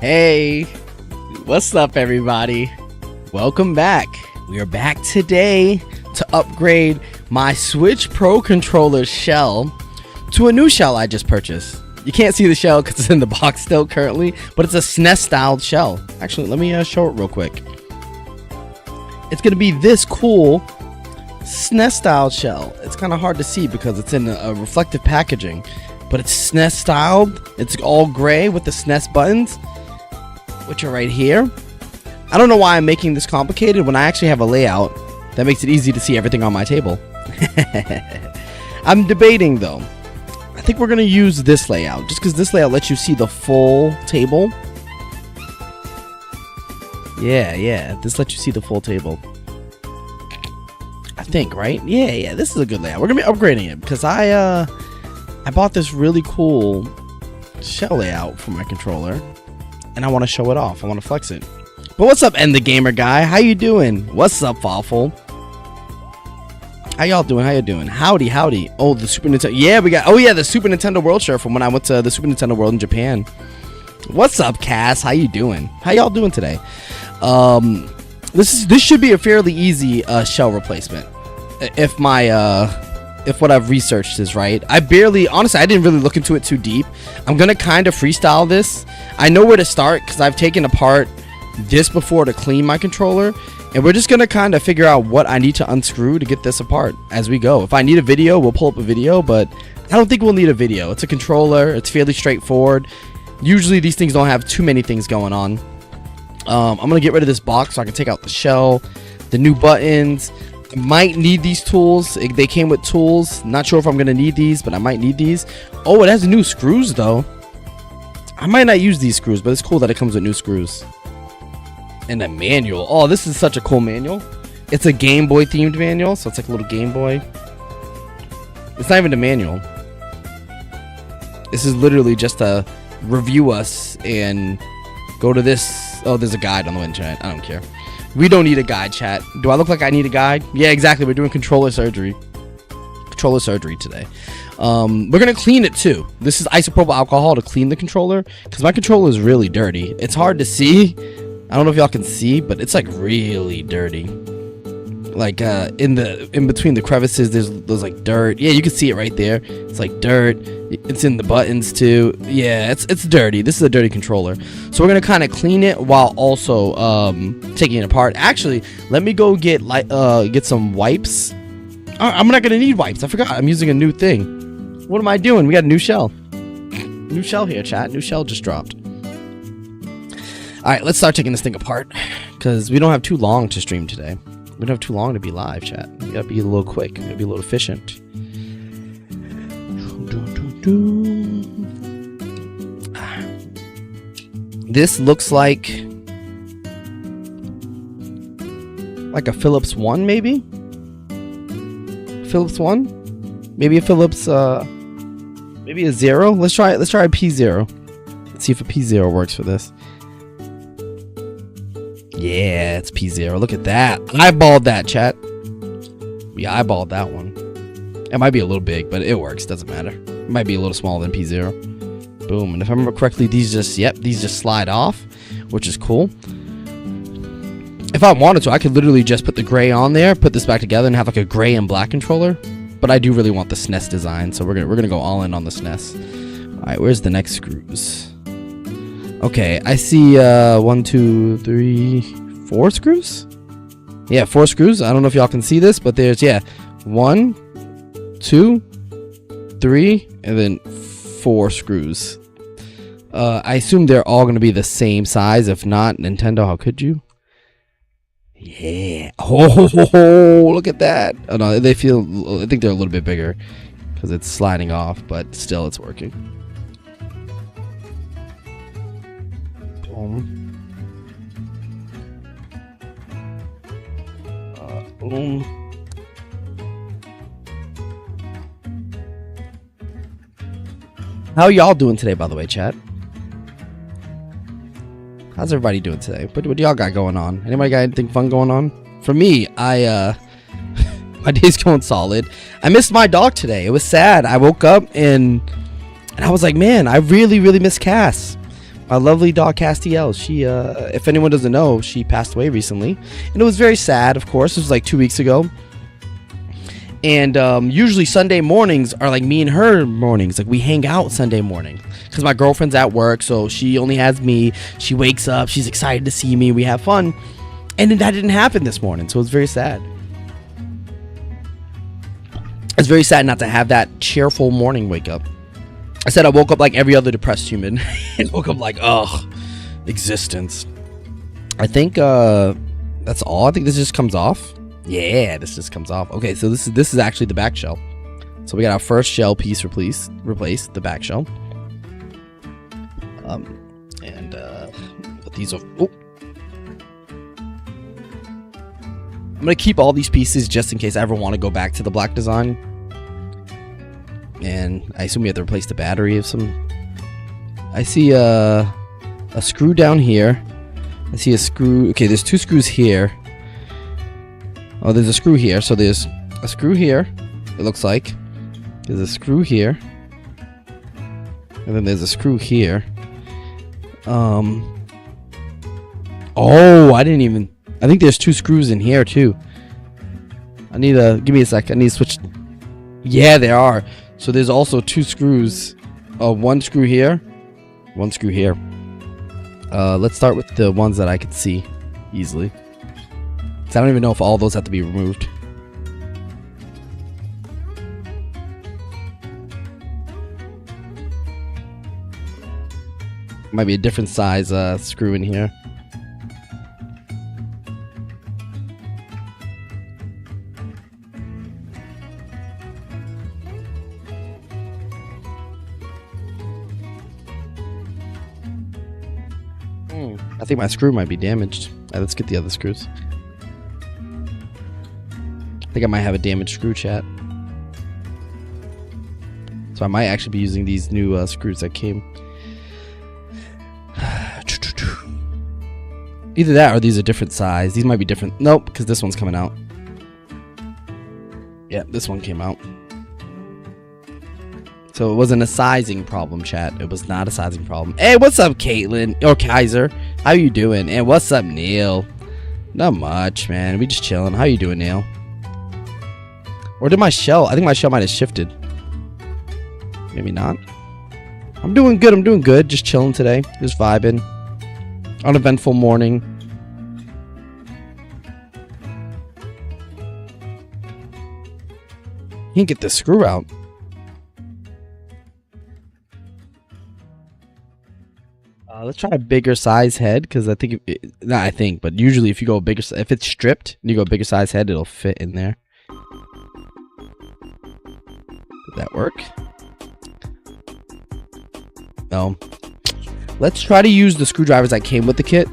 Hey, what's up everybody? Welcome back. We are back today to upgrade my Switch Pro controller shell to a new shell I just purchased. You can't see the shell because it's in the box still currently, but it's a SNES styled shell. Actually, let me show it real quick. It's gonna be this cool SNES styled shell. It's kind of hard to see because it's in a reflective packaging, but it's SNES styled. It's all gray with the SNES buttons, which are right here. I don't know why I'm making this complicated when I actually have a layout that makes it easy to see everything on my table. I'm debating though. I think we're gonna use this layout just because this layout lets you see the full table. Yeah, this lets you see the full table. I think, right? Yeah, this is a good layout. We're gonna be upgrading it because I bought this really cool shell layout for my controller, and I want to show it off. I want to flex it. But what's up, End the Gamer guy? How you doing? What's up, Awful? How y'all doing? How you doing? Howdy. Oh, the Super Nintendo. Yeah, we got. Oh yeah, the Super Nintendo World shirt from when I went to the Super Nintendo World in Japan. What's up, Cass? How you doing? How y'all doing today? This should be a fairly easy shell replacement. If what I've researched is right. Honestly, I didn't really look into it too deep. I'm gonna kind of freestyle this. I know where to start because I've taken apart this before to clean my controller, and we're just gonna kind of figure out what I need to unscrew to get this apart as we go. If I need a video, we'll pull up a video, but I don't think we'll need a video. It's a controller. It's fairly straightforward. Usually these things don't have too many things going on. I'm gonna get rid of this box so I can take out the shell, the new buttons. I might need these tools. They came with tools. Not sure if I'm gonna need these, but I might need these. Oh, it has new screws though. I might not use these screws, but it's cool that it comes with new screws. And a manual. Oh, this is such a cool manual. It's a Game Boy themed manual, so it's like a little Game Boy. It's not even a manual. This is literally just to review us and go to this. Oh, there's a guide on the way in chat. I don't care. We don't need a guide, chat. Do I look like I need a guide? Yeah, exactly. We're doing controller surgery. Controller surgery today. We're gonna clean it too. This is isopropyl alcohol to clean the controller because my controller is really dirty. It's hard to see. I don't know if y'all can see, but it's like really dirty. Like in between the crevices, there's like dirt. Yeah, you can see it right there. It's like dirt. It's in the buttons too. Yeah, it's dirty. This is a dirty controller. So we're gonna kind of clean it while also taking it apart. Actually, let me go get some wipes. I'm not gonna need wipes. I forgot. I'm using a new thing. What am I doing? We got a new shell. New shell here, chat. New shell just dropped. All right, let's start taking this thing apart because we don't have too long to stream today. We don't have too long to be live, chat. We gotta be a little quick. We gotta be a little efficient. This looks like a Philips One, maybe. Philips One, maybe a Philips. Maybe a Zero. Let's try a P0. Let's see if a P0 works for this. Yeah, it's P0. Look at that. Eyeballed that, chat. We eyeballed that one. It might be a little big, but it works. Doesn't matter. It might be a little smaller than P0. Boom. And if I remember correctly, these just slide off, which is cool. If I wanted to, I could literally just put the gray on there, put this back together, and have like a gray and black controller. But I do really want the SNES design, so we're gonna go all in on the SNES. All right, where's the next screws? Okay, I see 1, 2, 3, 4 screws. Yeah, 4 screws. I don't know if y'all can see this, but there's 1, 2, 3, and then 4 screws. I assume they're all gonna be the same size. If not, Nintendo, how could you? Yeah. Oh, look at that. Oh no, I think they're a little bit bigger because it's sliding off, but still, it's working. Boom. How y'all doing today, by the way, chat? How's everybody doing today? What y'all got going on? Anybody got anything fun going on? For me, my day's going solid. I missed my dog today. It was sad. I woke up and I was like, man, I really miss Cass. My lovely dog Castiel. She, if anyone doesn't know, she passed away recently, and it was very sad. Of course, it was like 2 weeks ago. And usually Sunday mornings are like me and her mornings. Like we hang out Sunday morning because my girlfriend's at work, so she only has me. She wakes up, she's excited to see me, we have fun, and then that didn't happen this morning, so it's very sad. It's very sad not to have that cheerful morning wake up. I said I woke up like every other depressed human. And woke up like, ugh, existence. I think that's all. I think this just comes off. Yeah, this just comes off. Okay, so this is actually the back shell. So we got our first shell piece replace the back shell. And put these over. Oh. I'm gonna keep all these pieces just in case I ever want to go back to the black design. And I assume we have to replace the battery of some. I see a screw down here. I see a screw. Okay, there's 2 screws here. Oh, there's a screw here. So there's a screw here. It looks like there's a screw here, and then there's a screw here. Oh, I didn't even. I think there's 2 screws in here too. I need to give me a sec. I need to switch. Yeah, there are. So there's also 2 screws. 1 screw here, 1 screw here. Let's start with the ones that I could see easily. I don't even know if all those have to be removed. Might be a different size screw in here. I think my screw might be damaged. Let's get the other screws. I think I might have a damaged screw, chat. So I might actually be using these new screws that came. Either that or these are different size. These might be different. Nope, because this one's coming out. Yeah, this one came out. So it wasn't a sizing problem, chat. It was not a sizing problem. Hey, what's up, Caitlin? Or Kaiser? How you doing? And what's up, Neil? Not much, man. We just chilling. How you doing, Neil? Or did my shell? I think my shell might have shifted. Maybe not. I'm doing good. I'm doing good. Just chilling today. Just vibing. Uneventful morning. Can't get this screw out. Let's try a bigger size head, because I think, but usually if you go bigger, if it's stripped and you go bigger size head, it'll fit in there. Did that work? No. Let's try to use the screwdrivers that came with the kit.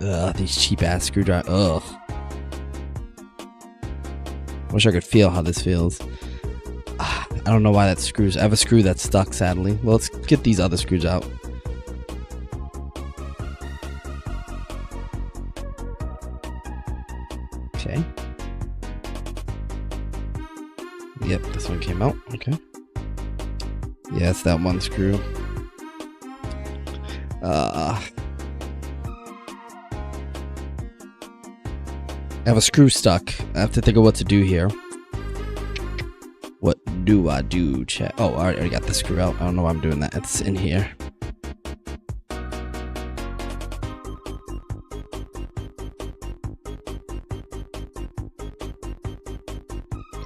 Ugh, these cheap ass screwdrivers. Ugh. Wish I could feel how this feels. I don't know why that screws. I have a screw that's stuck, sadly. Well, let's get these other screws out. Okay. Yep, this one came out. Okay. Yeah, it's that one screw. I have a screw stuck. I have to think of what to do here. What do I do, chat? Oh, I already got the screw out. I don't know why I'm doing that. It's in here.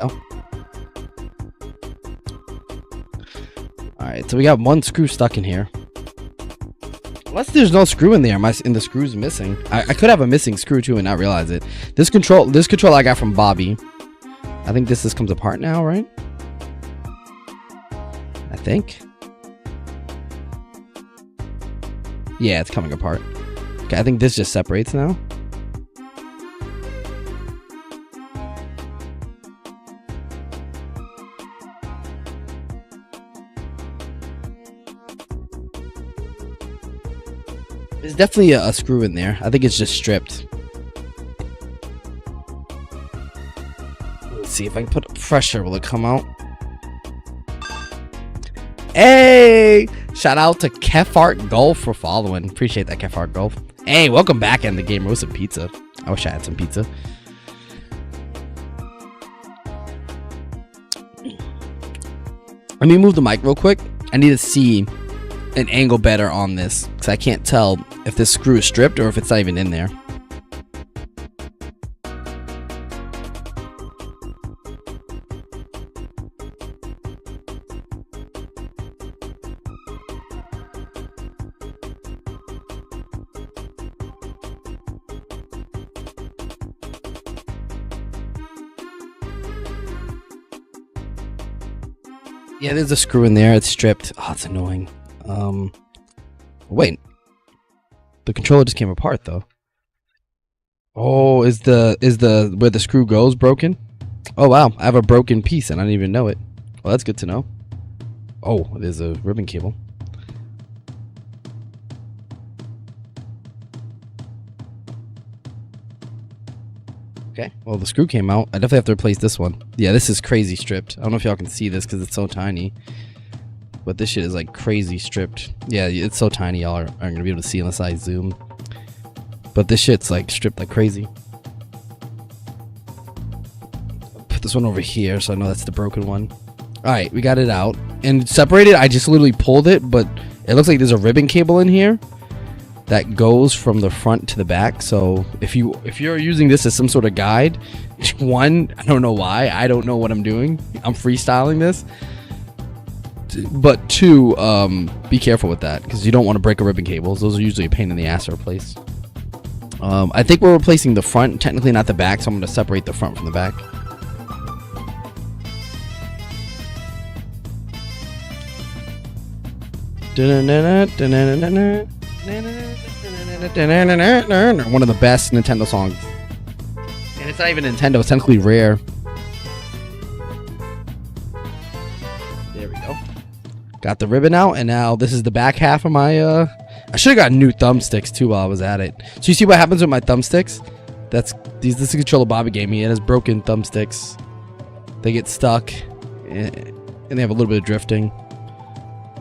Oh. Alright, so we got one screw stuck in here. Unless there's no screw in there, and the screw's missing. I could have a missing screw too and not realize it. This control I got from Bobby. I think this comes apart now, right? I think. Yeah, it's coming apart. Okay, I think this just separates now. There's definitely a screw in there. I think it's just stripped. Let's see if I can put pressure. Will it come out? Hey! Shout out to Kefart Golf for following. Appreciate that, Kefart Golf. Hey, welcome back in the game. With some pizza. I wish I had some pizza. Let me move the mic real quick. I need to see an angle better on this because I can't tell if this screw is stripped or if it's not even in there. Yeah, there's a screw in there. It's stripped. Oh, it's annoying. Wait. The controller just came apart though. Oh, is the where the screw goes broken? Oh wow, I have a broken piece and I didn't even know it. Well, that's good to know. Oh, there's a ribbon cable. Okay, well the screw came out. I definitely have to replace this one. Yeah, this is crazy stripped. I don't know if y'all can see this because it's so tiny. But this shit is like crazy stripped. Yeah, it's so tiny y'all aren't going to be able to see unless I zoom. But this shit's like stripped like crazy. Put this one over here so I know that's the broken one. Alright, we got it out. And separated, I just literally pulled it, but it looks like there's a ribbon cable in here that goes from the front to the back. So if you're using this as some sort of guide, one, I don't know why, I don't know what I'm doing, I'm freestyling this, but two, be careful with that because you don't want to break a ribbon cables. Those are usually a pain in the ass to replace. I think we're replacing the front, technically not the back, so I'm going to separate the front from the back. One of the best Nintendo songs. And it's not even Nintendo, it's technically Rare. There we go. Got the ribbon out, and now this is the back half of my I should have got new thumbsticks too while I was at it. So you see what happens with my thumbsticks? This is the controller Bobby gave me. It has broken thumbsticks. They get stuck and they have a little bit of drifting.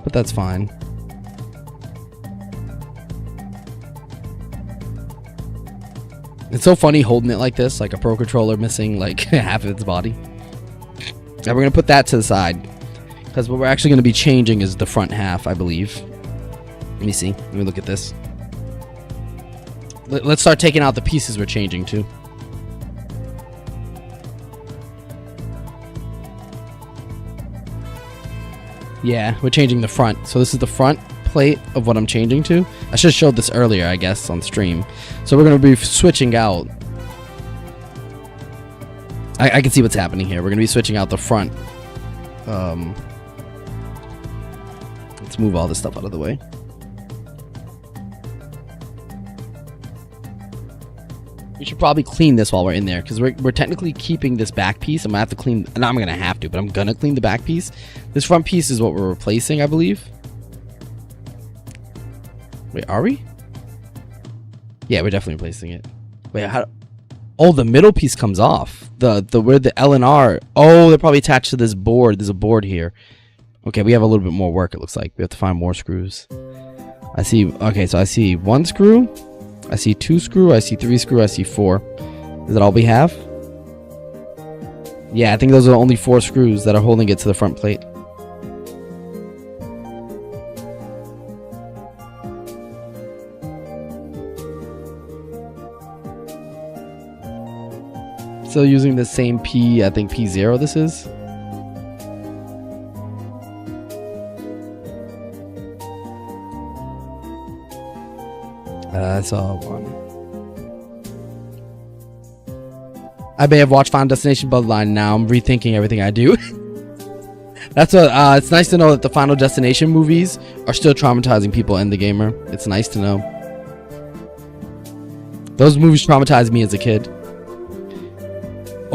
But that's fine. It's so funny holding it like this, like a Pro Controller missing like half of its body. Now we're going to put that to the side. Because what we're actually going to be changing is the front half, I believe. Let me see. Let me look at this. Let's start taking out the pieces we're changing to. Yeah, we're changing the front. So this is the front plate of what I'm changing to. I should have showed this earlier, I guess, on stream. So we're going to be switching out. I can see what's happening here. We're going to be switching out the front. Let's move all this stuff out of the way. We should probably clean this while we're in there because we're technically keeping this back piece. I'm going to have to clean. Not I'm going to have to, but I'm going to clean the back piece. This front piece is what we're replacing, I believe. Wait, are we? Yeah, we're definitely replacing it. Wait, how? Oh, the middle piece comes off. The where the L and R. Oh, they're probably attached to this board. There's a board here. Okay, we have a little bit more work. It looks like we have to find more screws. I see. Okay, so I see 1 screw. I see 2 screw. I see 3 screw. I see 4. Is that all we have? Yeah, I think those are the only 4 screws that are holding it to the front plate. Still using the same P, I think P0 this is. I saw one. I may have watched Final Destination Bloodline. Now I'm rethinking everything I do. That's what. It's nice to know that the Final Destination movies are still traumatizing people in the gamer. It's nice to know. Those movies traumatized me as a kid.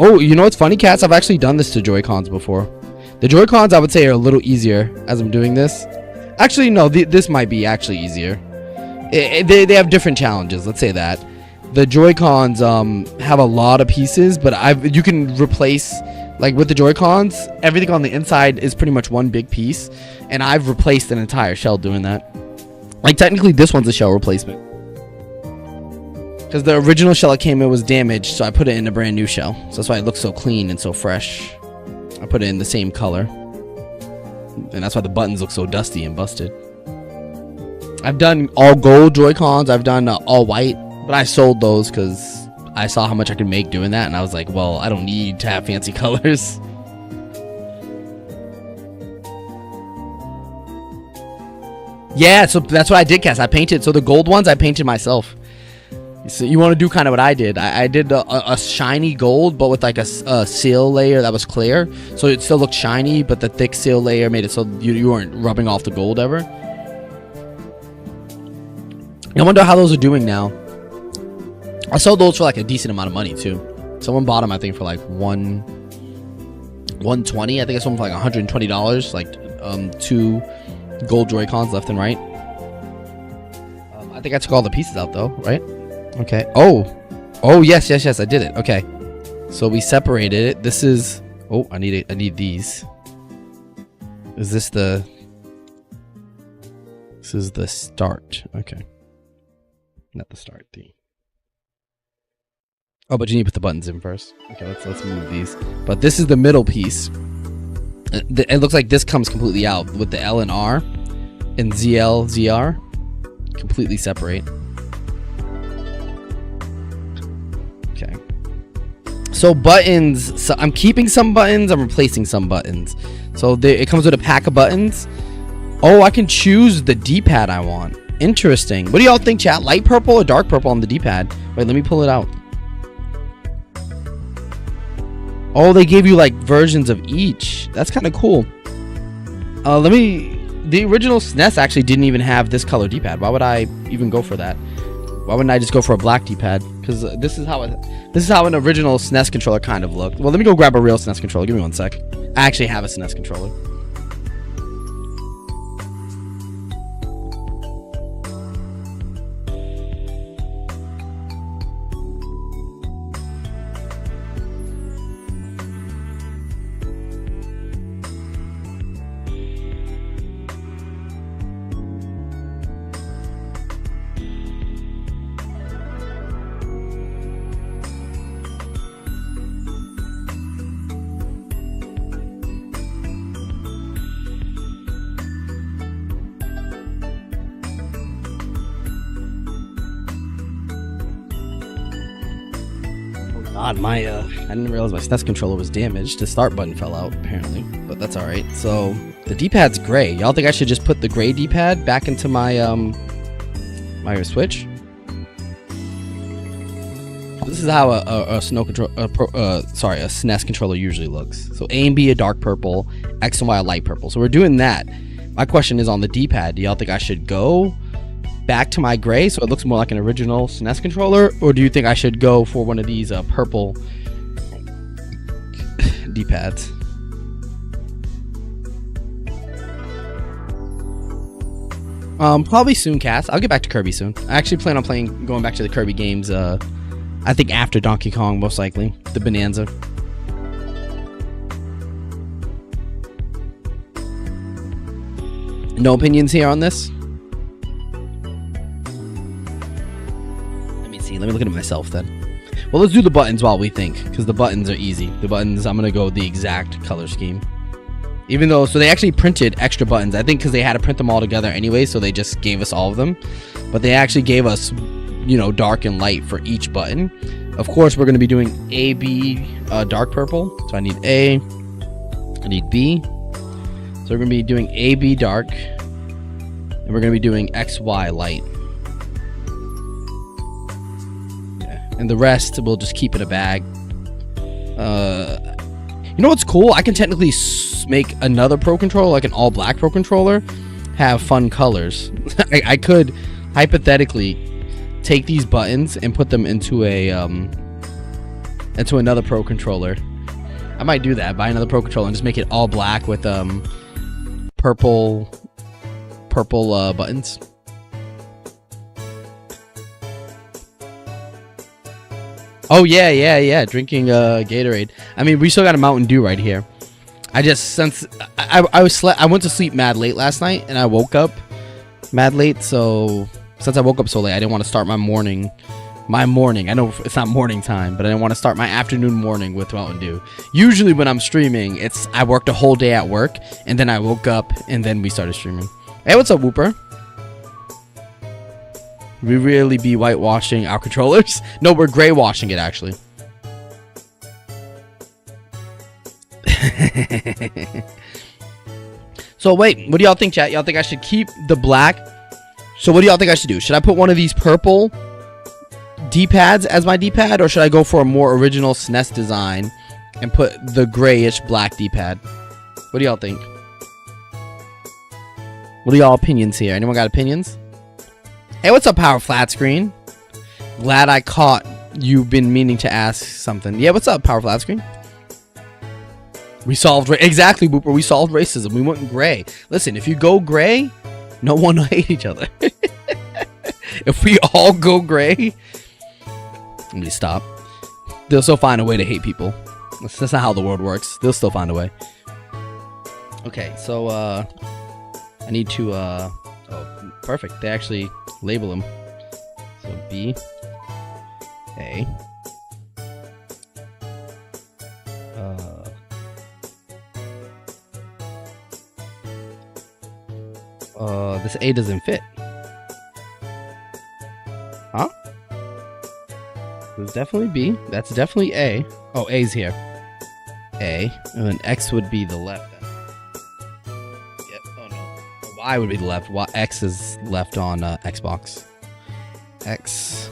Oh, you know what's funny, cats? I've actually done this to Joy-Cons before. The Joy-Cons, I would say, are a little easier as I'm doing this. Actually, no, this might be actually easier. They have different challenges. Let's say that the Joy-Cons have a lot of pieces, but you can replace, like with the Joy-Cons, everything on the inside is pretty much one big piece, and I've replaced an entire shell doing that. Like technically, this one's a shell replacement because the original shell it came in was damaged, so I put it in a brand new shell. So that's why it looks so clean and so fresh. I put it in the same color, and that's why the buttons look so dusty and busted. I've done all gold Joy-Cons. I've done all white, but I sold those because I saw how much I could make doing that, and I was like, well, I don't need to have fancy colors. Yeah, so that's what I did, Cass. I painted, so the gold ones I painted myself. So you want to do kind of what I did. I did a shiny gold, but with like a seal layer that was clear. So it still looked shiny, but the thick seal layer made it so you weren't rubbing off the gold ever. I wonder how those are doing now. I sold those for like a decent amount of money too. Someone bought them, I think, for like $120. I think I sold them for like $120. Like 2 gold Joy-Cons left and right. I think I took all the pieces out though, right? Okay. Oh yes, I did it. Okay. So we separated it. This is. Oh, I need these. Is this the? This is the start. Okay. Not the start thing. Oh, but you need to put the buttons in first. Okay, let's move these. But this is the middle piece. It looks like this comes completely out with the L and R and ZL, ZR completely separate. Okay. So buttons. So I'm keeping some buttons. I'm replacing some buttons. So it comes with a pack of buttons. Oh, I can choose the D-pad I want. Interesting. What do y'all think, chat? Light purple or dark purple on the D-pad? Wait, let me pull it out. Oh, they gave you like versions of each. That's kind of cool. The original SNES actually didn't even have this color D-pad. Why would I even go for that? Why wouldn't I just go for a black D-pad? Because this is how an original SNES controller kind of looked. Well, let me go grab a real SNES controller. Give me one sec. I actually have a SNES controller. God, I didn't realize my SNES controller was damaged. The start button fell out, apparently, but that's alright. So, the D-pad's gray. Y'all think I should just put the gray D-pad back into my, my Switch? This is how a SNES controller usually looks. So, A and B a dark purple, X and Y a light purple. So, we're doing that. My question is on the D-pad. Do y'all think I should go back to my gray so it looks more like an original SNES controller, or do you think I should go for one of these purple D-pads? Probably soon, Cass. I'll get back to Kirby soon. I actually plan on going back to the Kirby games. I think after Donkey Kong, most likely the Bonanza. No opinions here on this. Let me look at it myself then. Well, let's do the buttons while we think, because the buttons are easy. The buttons, I'm gonna go the exact color scheme. Even though, so they actually printed extra buttons. I think because they had to print them all together anyway, so they just gave us all of them. But they actually gave us, you know, dark and light for each button. Of course, we're gonna be doing A, B, dark purple. So I need A, I need B. So we're gonna be doing A, B, dark, and we're gonna be doing X, Y, light. And the rest we'll just keep in a bag. You know what's cool? I can technically make another Pro Controller, like an all-black Pro Controller, have fun colors. I could hypothetically take these buttons and put them into another Pro Controller. I might do that. Buy another Pro Controller and just make it all black with purple buttons. Oh yeah. Drinking Gatorade. I mean, we still got a Mountain Dew right here. I just since I went to sleep mad late last night and I woke up mad late. So since I woke up so late, I didn't want to start my morning. I know it's not morning time, but I didn't want to start my afternoon morning with Mountain Dew. Usually when I'm streaming, I worked a whole day at work and then I woke up and then we started streaming. Hey, what's up, Whooper? We really be whitewashing our controllers? No, we're gray washing it actually. So wait, what do y'all think, chat? Y'all think I should keep the black? So what do y'all think I should do? Should I put one of these purple D-pads as my D-pad, or should I go for a more original SNES design and put the grayish black D-pad? What do y'all think? What are y'all opinions here? Anyone got opinions? Hey, what's up, Power Flat Screen? Glad I caught you. Been meaning to ask something. Yeah, what's up, Power Flat Screen? We solved exactly, Booper. We solved racism. We went gray. Listen, if you go gray, no one will hate each other. If we all go gray, let me stop. They'll still find a way to hate people. That's not how the world works. They'll still find a way. Okay, so I need to oh, perfect. They actually label them. So B A this A doesn't fit. Huh? It's definitely B. That's definitely A. Oh, A's here. A. And then X would be the left then. Yep. Oh no. Y would be the left. X is left on Xbox. X.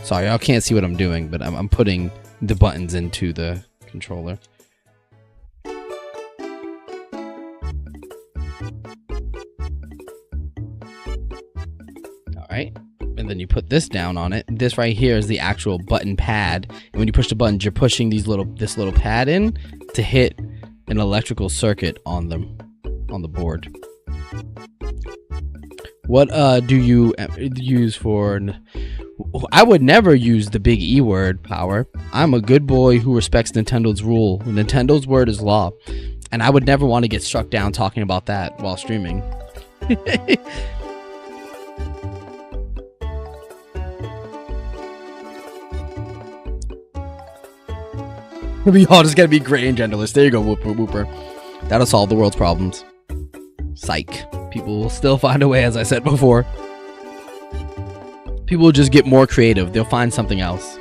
Sorry, I can't see what I'm doing, but I'm putting the buttons into the controller. Right, and then you put this down on it. This right here is the actual button pad, and when you push the buttons, you're pushing this little pad in to hit an electrical circuit on the board. What do you use for? I would never use the big E word, Power. I'm a good boy who respects Nintendo's rule. Nintendo's word is law, and I would never want to get struck down talking about that while streaming. We all just gotta be gray and genderless. There you go, Whooper. That'll solve the world's problems. Psych. People will still find a way, as I said before. People will just get more creative. They'll find something else.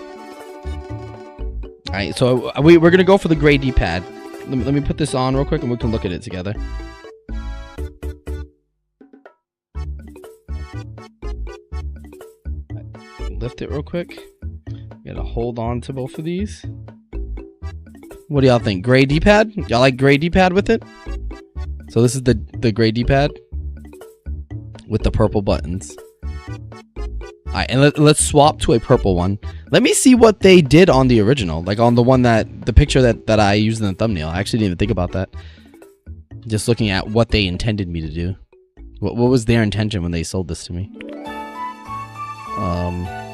Alright, so we're gonna go for the gray D-pad. Let me put this on real quick and we can look at it together. Lift it real quick. Gotta hold on to both of these. What do y'all think? Gray D-pad? Y'all like gray D-pad with it? So this is the gray D-pad with the purple buttons. Alright, and let's swap to a purple one. Let me see what they did on the original. Like on the one the picture that I used in the thumbnail. I actually didn't even think about that. Just looking at what they intended me to do. What was their intention when they sold this to me?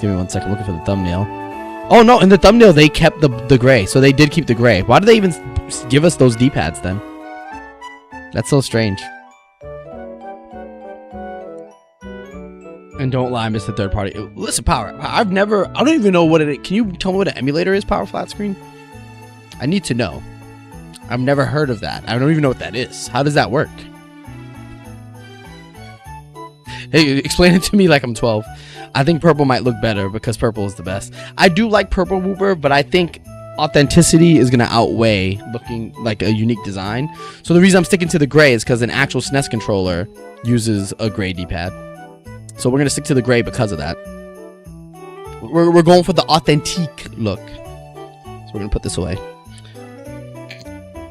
Give me 1 second, looking for the thumbnail. Oh no, in the thumbnail they kept the gray, so they did keep the gray. Why did they even give us those D-pads then? That's so strange. And don't lie, I missed the third party. Listen, Power, I don't even know what it is. Can you tell me what an emulator is, Power Flat Screen? I need to know. I've never heard of that. I don't even know what that is. How does that work? Hey, explain it to me like I'm 12. I think purple might look better because purple is the best. I do like purple, Whooper, but I think authenticity is going to outweigh looking like a unique design. So the reason I'm sticking to the gray is because an actual SNES controller uses a gray D-pad. So we're going to stick to the gray because of that. We're going for the authentic look. So we're going to put this away.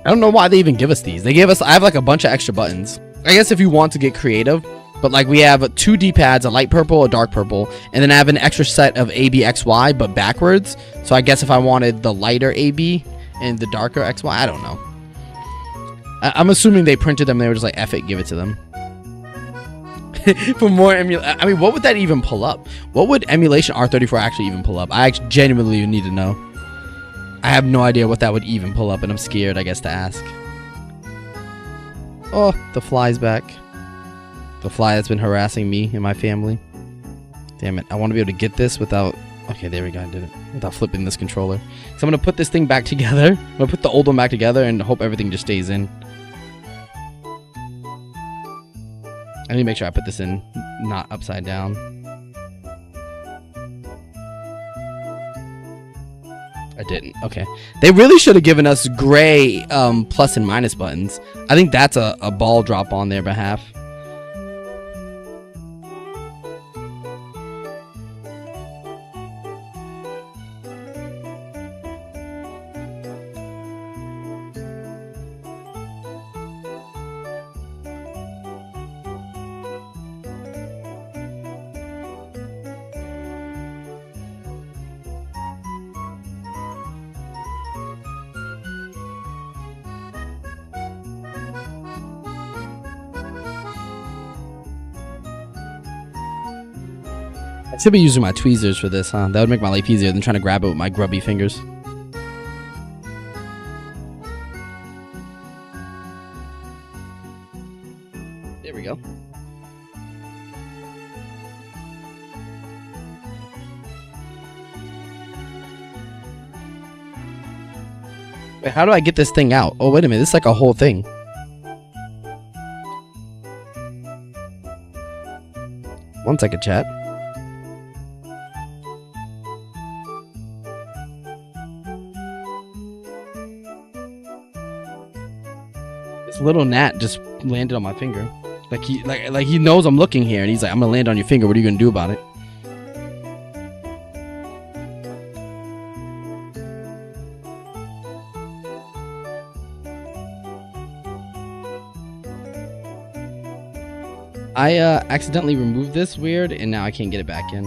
I don't know why they even give us these. They gave us, I have like a bunch of extra buttons. I guess if you want to get creative. But like we have 2 D-pads, a light purple, a dark purple, and then I have an extra set of A, B, X, Y, but backwards. So I guess if I wanted the lighter A, B and the darker X, Y, I don't know. I'm assuming they printed them. They were just like, F it, give it to them. For more I mean, what would that even pull up? What would emulation R34 actually even pull up? I actually genuinely need to know. I have no idea what that would even pull up, and I'm scared, I guess, to ask. Oh, the fly's back. The fly that's been harassing me and my family. Damn it. I want to be able to get this without... Okay, there we go. I did it. Without flipping this controller. So I'm going to put this thing back together. I'm going to put the old one back together and hope everything just stays in. I need to make sure I put this in, not upside down. I didn't. Okay. They really should have given us gray plus and minus buttons. I think that's a ball drop on their behalf. I should be using my tweezers for this, huh? That would make my life easier than trying to grab it with my grubby fingers. There we go. Wait, how do I get this thing out? Oh, wait a minute. This is like a whole thing. One second, chat. This little gnat just landed on my finger. Like he knows I'm looking here, and he's like, I'm gonna land on your finger. What are you gonna do about it? I accidentally removed this weird, and now I can't get it back in.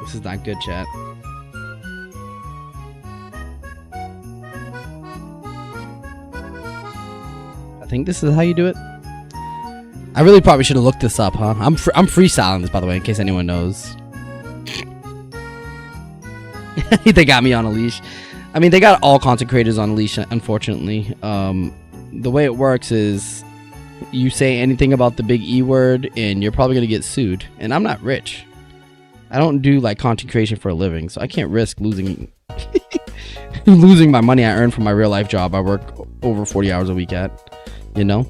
This is not good, chat. I think this is how you do it. I really probably should have looked this up, huh? I'm freestyling this, by the way, in case anyone knows. They got me on a leash. I mean, they got all content creators on a leash, unfortunately. The way it works is you say anything about the big E word, and you're probably going to get sued. And I'm not rich. I don't do, like, content creation for a living, so I can't risk losing losing my money I earn from my real-life job I work over 40 hours a week at. You know?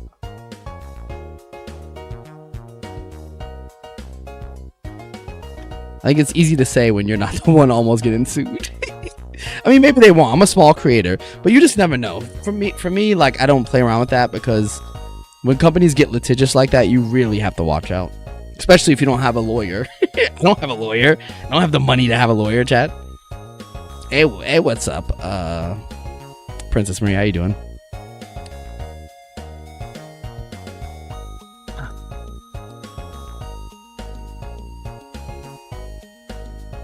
I think it's easy to say when you're not the one almost getting sued. I mean, maybe they won't. I'm a small creator, but you just never know. For me, like, I don't play around with that, because when companies get litigious like that, you really have to watch out. Especially if you don't have a lawyer. I don't have a lawyer. I don't have the money to have a lawyer, chat. Hey, what's up? Princess Marie, how you doing?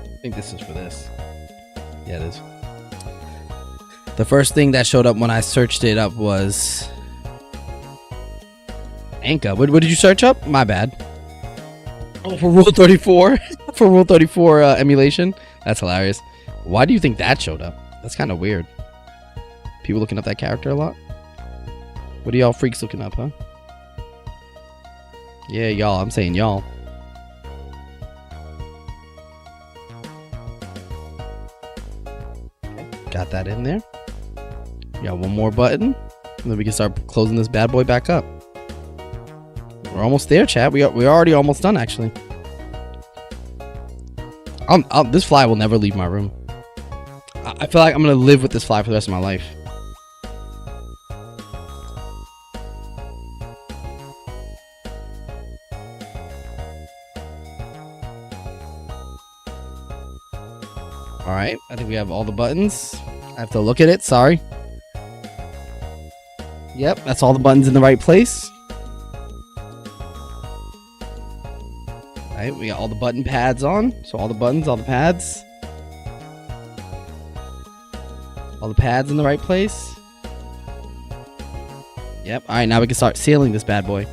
I think this is for this. Yeah, it is. The first thing that showed up when I searched it up was Anka. What did you search up? My bad. Oh, for Rule 34? For Rule 34 emulation? That's hilarious. Why do you think that showed up? That's kind of weird. People looking up that character a lot? What are y'all freaks looking up, huh? Yeah, y'all. I'm saying y'all. Got that in there. We got one more button, and then we can start closing this bad boy back up. We're almost there, chat. We're already almost done, actually. This fly will never leave my room. I feel like I'm gonna live with this fly for the rest of my life. Alright, I think we have all the buttons. I have to look at it, sorry. Yep, that's all the buttons in the right place. Alright, we got all the button pads on. So all the buttons, all the pads. All the pads in the right place. Yep, alright, now we can start sealing this bad boy.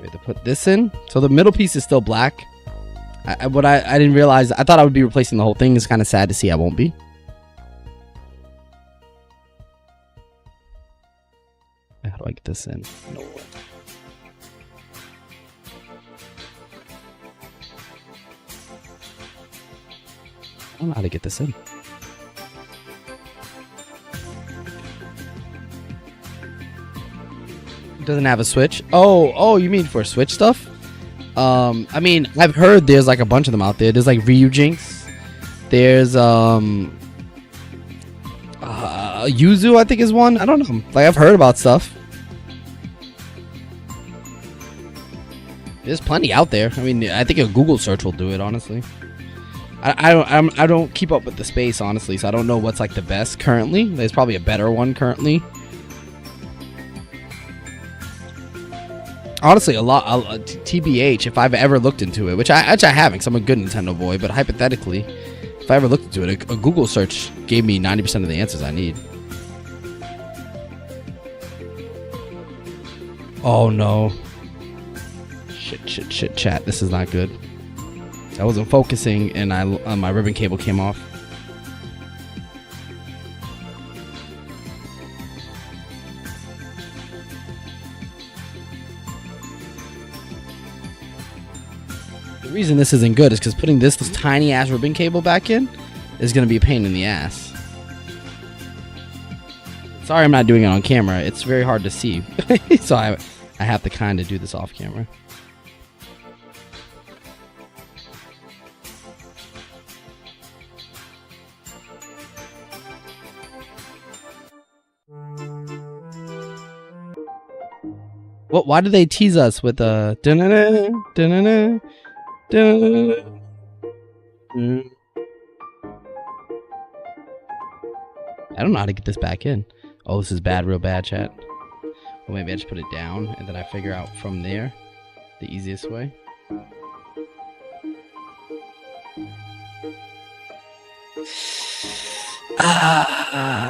We have to put this in. So the middle piece is still black. I didn't realize. I thought I would be replacing the whole thing. It's kind of sad to see I won't be. How do I get this in? No way. I don't know how to get this in. It doesn't have a switch. Oh, you mean for switch stuff? I mean, I've heard there's like a bunch of them out there. There's like Ryujinx. There's Yuzu, I think is one. I don't know. Like I've heard about stuff. There's plenty out there. I mean, I think a Google search will do it. Honestly, I don't keep up with the space honestly, so I don't know what's like the best currently. There's probably a better one currently. Honestly, TBH, if I've ever looked into it, which I haven't, because I'm a good Nintendo boy, but hypothetically, if I ever looked into it, a Google search gave me 90% of the answers I need. Oh no. Shit, chat. This is not good. I wasn't focusing and my ribbon cable came off. The reason this isn't good is because putting this tiny ass ribbon cable back in is going to be a pain in the ass. Sorry I'm not doing it on camera. It's very hard to see. So I have to kind of do this off camera. What? Why do they tease us with a I don't know how to get this back in. Oh, this is bad, real bad, chat. Well, maybe I just put it down and then I figure out from there the easiest way.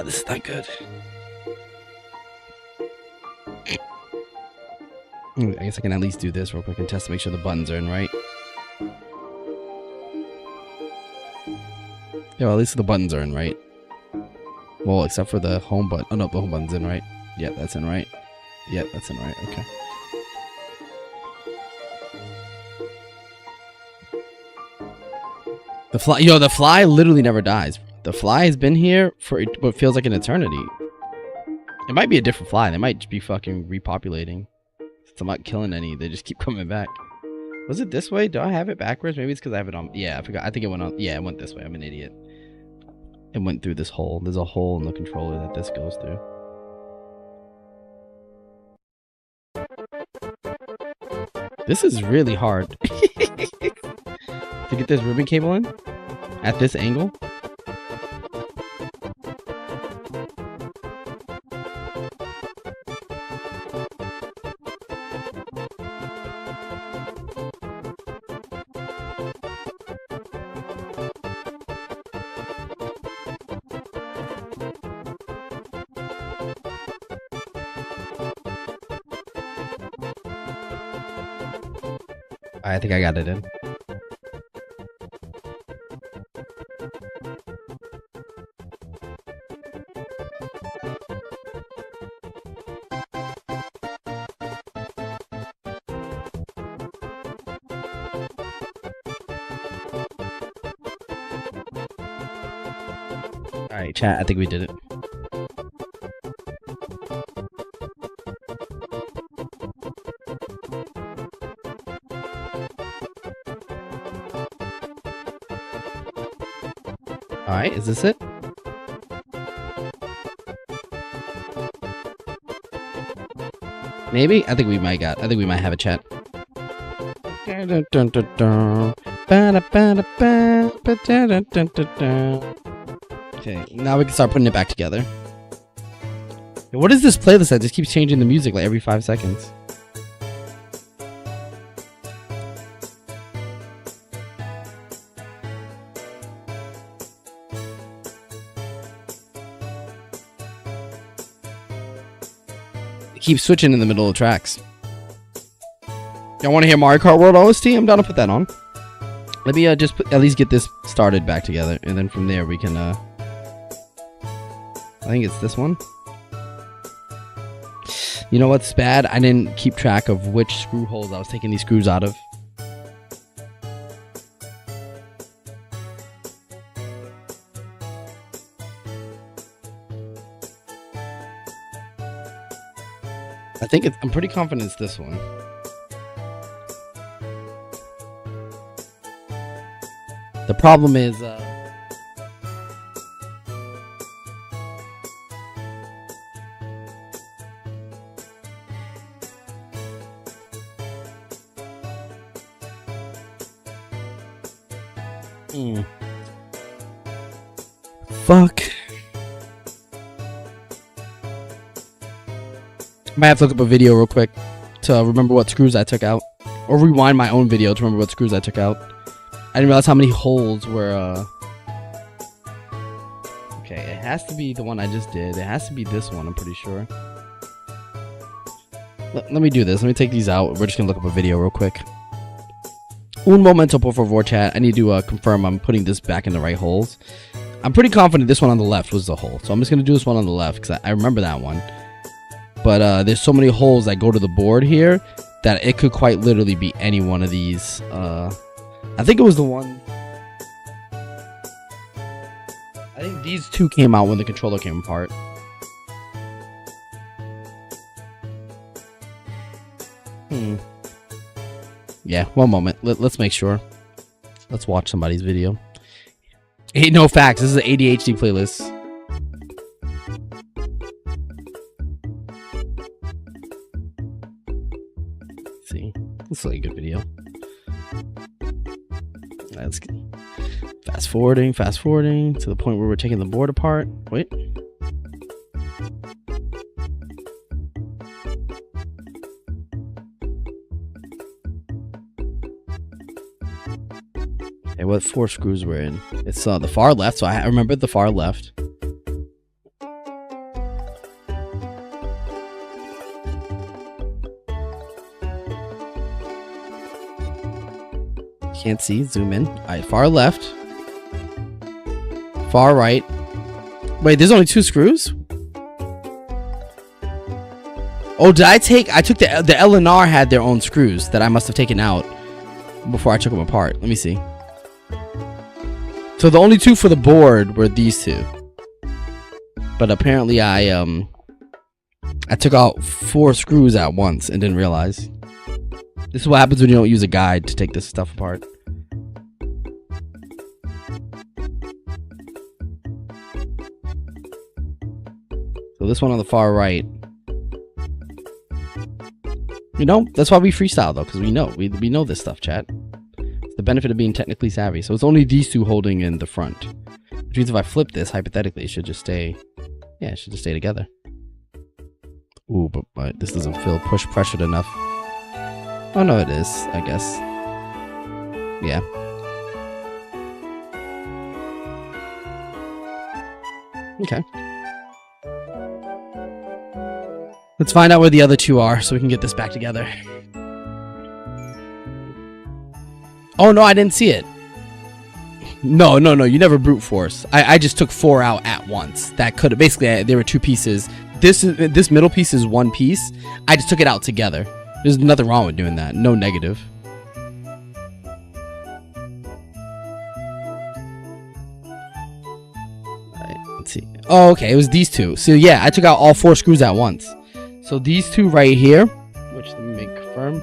This is not good. I guess I can at least do this real quick and test to make sure the buttons are in right. Yeah, well, at least the buttons are in right. Well, except for the home button. Oh no, the home button's in right. Yep, that's in right. Yep, that's in right. Okay. The fly, the fly literally never dies. The fly has been here for what feels like an eternity. It might be a different fly. They might just be fucking repopulating. I'm not killing any. They just keep coming back. Was it this way? Do I have it backwards? Maybe it's because I have it on. Yeah, I forgot. I think it went on. Yeah, it went this way. I'm an idiot. It went through this hole. There's a hole in the controller that this goes through. This is really hard. To get this ribbon cable in at this angle. I think I got it in. Alright, chat, I think we did it. Alright, is this it? Maybe? I think we might have a chat. Okay, now we can start putting it back together. What is this playlist that just keeps changing the music like every 5 seconds? It keeps switching in the middle of tracks. Y'all want to hear Mario Kart World OST? I'm down to put that on. Let me just at least get this started back together, and then from there we can. I think it's this one. You know what's bad? I didn't keep track of which screw holes I was taking these screws out of. I think I'm pretty confident it's this one. The problem is, fuck. I might have to look up a video real quick to remember what screws I took out, or rewind my own video to remember what screws I took out. I didn't realize how many holes were, okay, it has to be the one I just did. It has to be this one, I'm pretty sure. Let me do this. Let me take these out. We're just gonna look up a video real quick. Un momento, por favor, chat. I need to confirm I'm putting this back in the right holes. I'm pretty confident this one on the left was the hole. So I'm just gonna do this one on the left, because I remember that one. But there's so many holes that go to the board here that it could quite literally be any one of these. I think it was the one. I think these two came out when the controller came apart. Yeah, one moment. Let's make sure. Let's watch somebody's video. Hey, no facts. This is an ADHD playlist. Let's see. This is like a good video. Let's fast forwarding to the point where we're taking the board apart. Wait. Okay, what 4 screws we're in? It's the far left, so I remember the far left. Can't see. Zoom in. All right, far left, far right. Wait, there's only 2 screws. Oh, did I took the L and R had their own screws that I must have taken out before I took them apart. Let me see. So the only 2 for the board were these 2, but apparently I took out 4 screws at once and didn't realize. This is what happens when you don't use a guide to take this stuff apart. So this one on the far right. You know, that's why we freestyle though, because we know this stuff, chat. It's the benefit of being technically savvy. So it's only these 2 holding in the front. Which means if I flip this, hypothetically, it should just stay. Yeah, it should just stay together. Ooh, but this doesn't feel pressured enough. Oh no, it is, I guess. Yeah. Okay. Let's find out where the other 2 are so we can get this back together. Oh no, I didn't see it. No, you never brute force. I just took 4 out at once. That could have basically there were 2 pieces. This middle piece is 1 piece. I just took it out together. There's nothing wrong with doing that. No negative. Alright, let's see. Oh, okay. It was these 2. So yeah, I took out all 4 screws at once. So these 2 right here, which let me make confirm.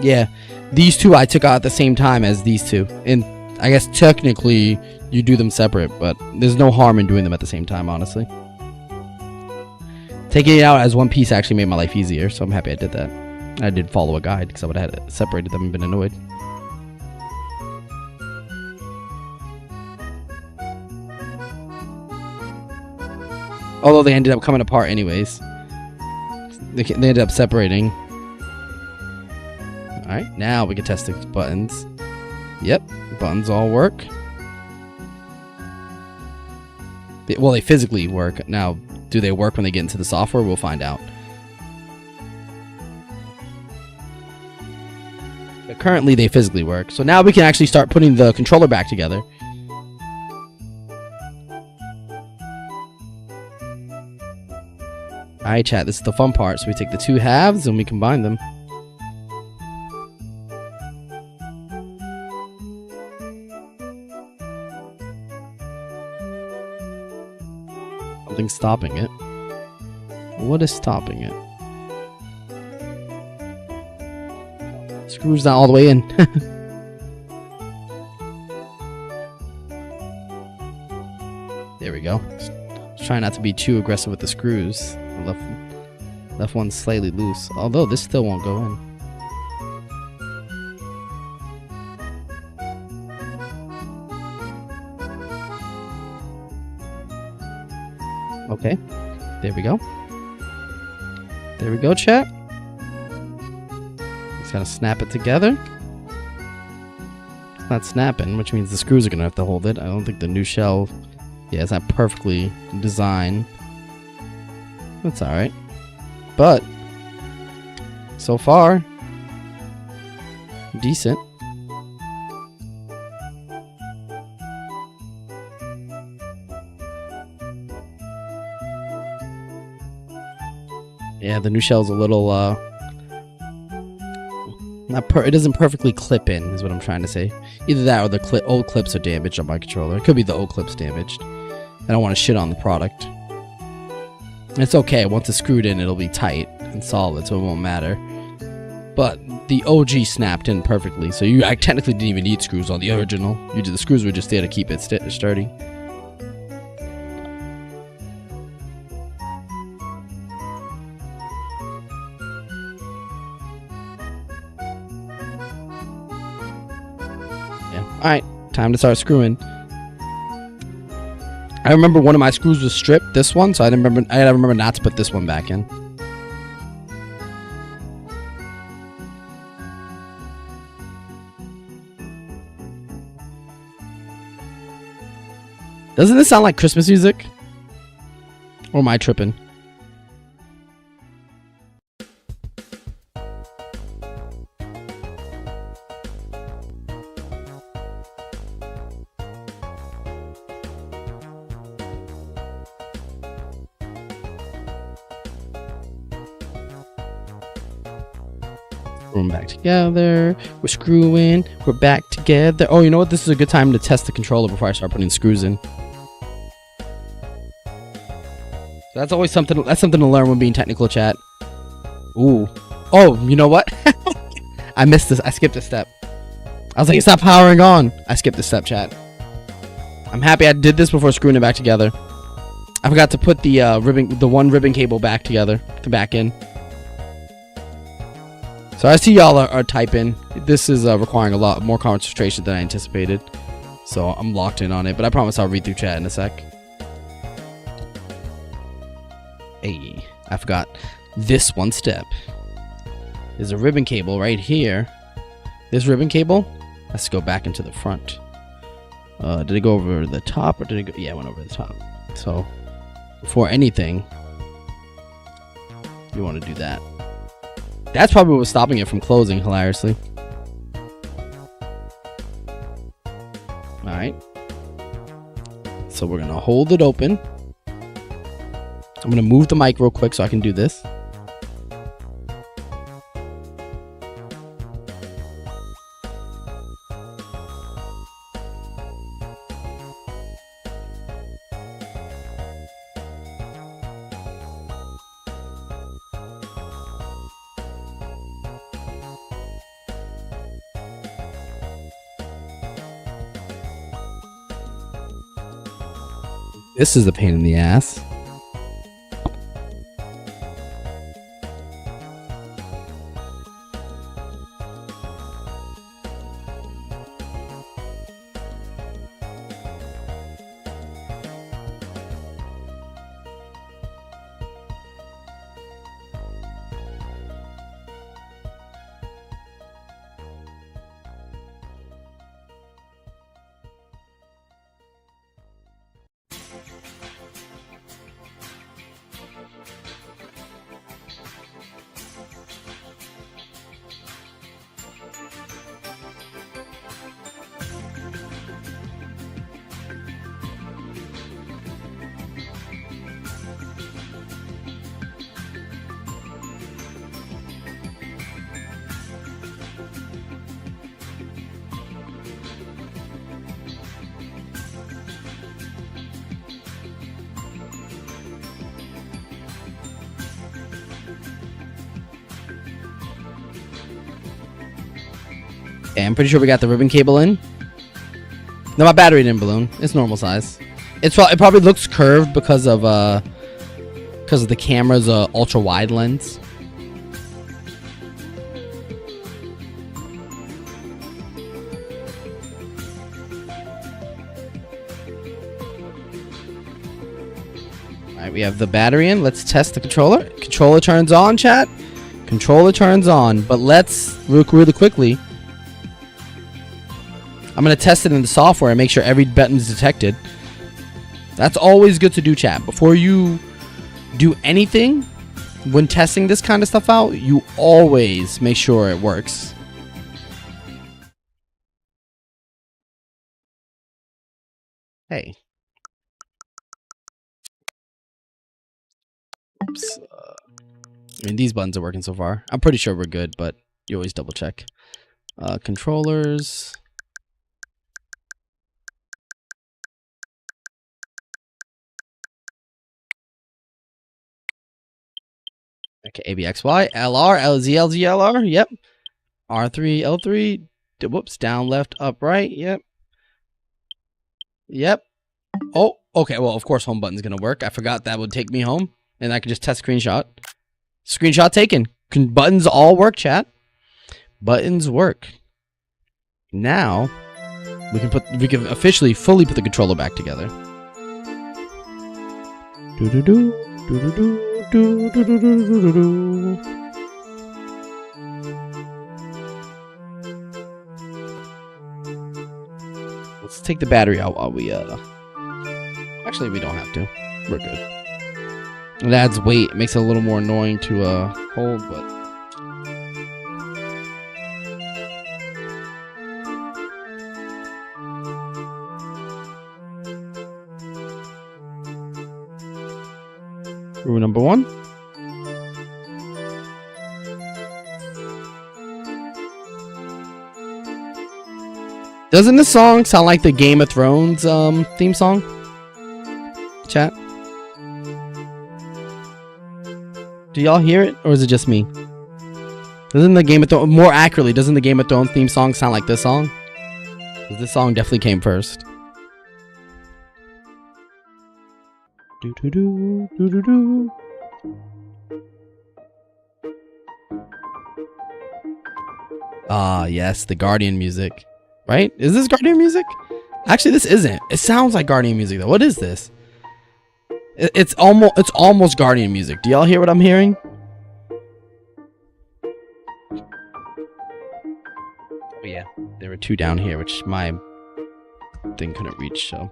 Yeah, these 2 I took out at the same time as these 2. And I guess technically you do them separate, but there's no harm in doing them at the same time, honestly. Taking it out as 1 piece actually made my life easier, so I'm happy I did that. I did follow a guide because I would have had separated them and been annoyed. Although they ended up coming apart anyways. They ended up separating. Alright, now we can test the buttons. Yep, buttons all work. Well, they physically work. Now, Do they work when they get into the software? We'll find out. But currently they physically work. So now we can actually start putting the controller back together. Alright, chat, this is the fun part. So we take the two halves and we combine them. Something's stopping it. What is stopping it? Screw's not all the way in. There we go. Just trying not to be too aggressive with the screws. Left one slightly loose. Although this still won't go in. Okay. There we go. There we go, chat. Just gotta snap it together. It's not snapping, which means the screws are gonna have to hold it. I don't think the new shell... Yeah, it's not perfectly designed. That's alright. But, so far, decent. Yeah, the new shell's a little, it doesn't perfectly clip in, is what I'm trying to say. Either that or the old clips are damaged on my controller. It could be the old clips damaged. I don't want to shit on the product. It's okay, once it's screwed in, it'll be tight and solid, so it won't matter. But the OG snapped in perfectly, so I technically didn't even need screws on the original. The screws were just there to keep it sturdy. Alright, time to start screwing. I remember one of my screws was stripped, this one, so I gotta remember not to put this one back in. Doesn't this sound like Christmas music? Or am I tripping? Screw them back together. We're screwing. We're back together. Oh, you know what? This is a good time to test the controller before I start putting screws in. So that's always something. That's something to learn when being technical, chat. Ooh. Oh, you know what? I missed this. I skipped a step. I was like, stop powering on. I skipped a step, chat. I'm happy I did this before screwing it back together. I forgot to put the one ribbon cable back together, back in. So I see y'all are typing. This is requiring a lot more concentration than I anticipated. So I'm locked in on it, but I promise I'll read through chat in a sec. Hey, I forgot this one step. There's a ribbon cable right here. This ribbon cable has to go back into the front. Did it go over the top or did it go? Yeah, it went over the top. So before anything, you want to do that. That's probably what was stopping it from closing, hilariously. Alright. So we're going to hold it open. I'm going to move the mic real quick so I can do this. This is a pain in the ass. Okay, I'm pretty sure we got the ribbon cable in. No, my battery didn't balloon. It's normal size. It probably looks curved because of the camera's ultra wide lens. Alright, we have the battery in. Let's test the controller. Controller turns on, chat. Controller turns on. But let's, really quickly, I'm going to test it in the software and make sure every button's detected. That's always good to do, chat. Before you do anything, when testing this kind of stuff out, you always make sure it works. Hey. Oops. I mean, these buttons are working so far. I'm pretty sure we're good, but you always double check. Controllers. Okay, ABXY, LR, LZ, LZ, LR. Yep. R3, L3. Whoops. Down, left, up, right. Yep. Yep. Oh, okay. Well, of course, home button's going to work. I forgot that would take me home. And I could just test screenshot. Screenshot taken. Buttons all work, chat. Buttons work. Now, we can officially fully put the controller back together. Do-do-do. Do-do-do. Do-do-do-do-do-do-do. Let's take the battery out while we actually we don't have to. We're good. It adds weight. It makes it a little more annoying to hold, but rule number 1. Doesn't this song sound like the Game of Thrones theme song? Chat? Do y'all hear it, or is it just me? Doesn't the Game of Thrones, more accurately, doesn't the Game of Thrones theme song sound like this song? Because this song definitely came first. Do do do do do do. Ah, yes, the Guardian music. Right? Is this Guardian music? Actually, this isn't. It sounds like Guardian music though. What is this? It's almost Guardian music. Do y'all hear what I'm hearing? Oh yeah, there were 2 down here, which my thing couldn't reach. So.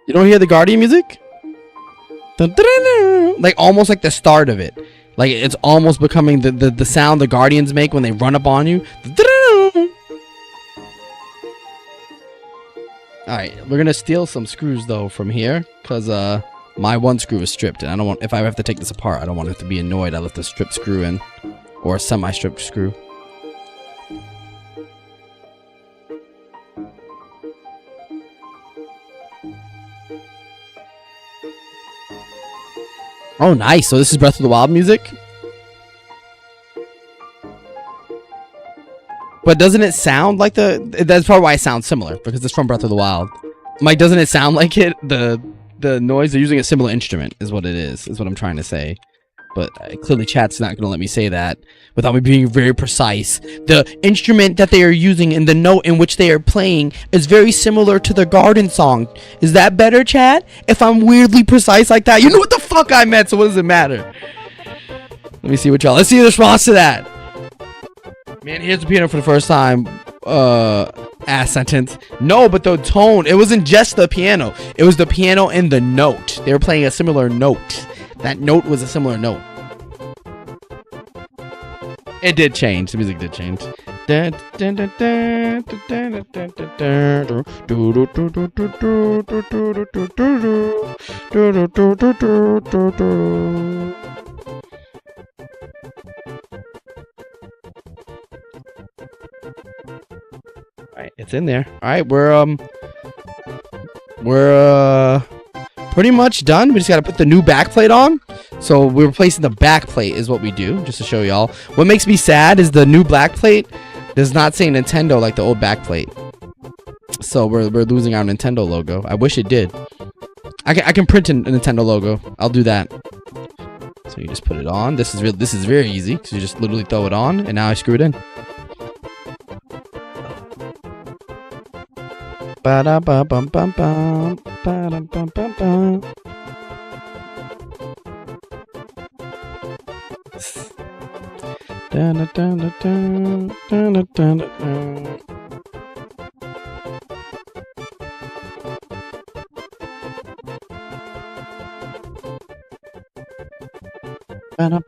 You don't hear the Guardian music? Like almost like the start of it. Like it's almost becoming the sound the Guardians make when they run up on you. Alright, we're gonna steal some screws though from here. Cause my one screw is stripped and I don't want, if I have to take this apart, I don't want it to be annoyed I left the stripped screw in. Or a semi-stripped screw. Oh, nice. So this is Breath of the Wild music? But doesn't it sound like that's probably why it sounds similar, because it's from Breath of the Wild. Mike, doesn't it sound like it? The noise, they're using a similar instrument is what it is what I'm trying to say. But clearly chat's not going to let me say that without me being very precise. The instrument that they are using and the note in which they are playing is very similar to the Garden song. Is that better, chat? If I'm weirdly precise like that? You know what the fuck I meant, so what does it matter? Let me see what y'all... Let's see the response to that. Man, here's the piano for the first time. Ass sentence. No, but the tone. It wasn't just the piano. It was the piano and the note. They were playing a similar note. That note was a similar note. It did change. The music did change. Alright, it's in there. All right, we're pretty much done. We just got to put the new backplate on. So we're replacing the backplate is what we do, just to show y'all. What makes me sad is the new backplate does not say Nintendo like the old backplate. So we're losing our Nintendo logo. I wish it did. I can print a Nintendo logo. I'll do that. So you just put it on. This is very easy because you just literally throw it on, and now I screw it in. Ba da ba bum bum bum. Ba da bum bum bum. Da da da da da da da da. No,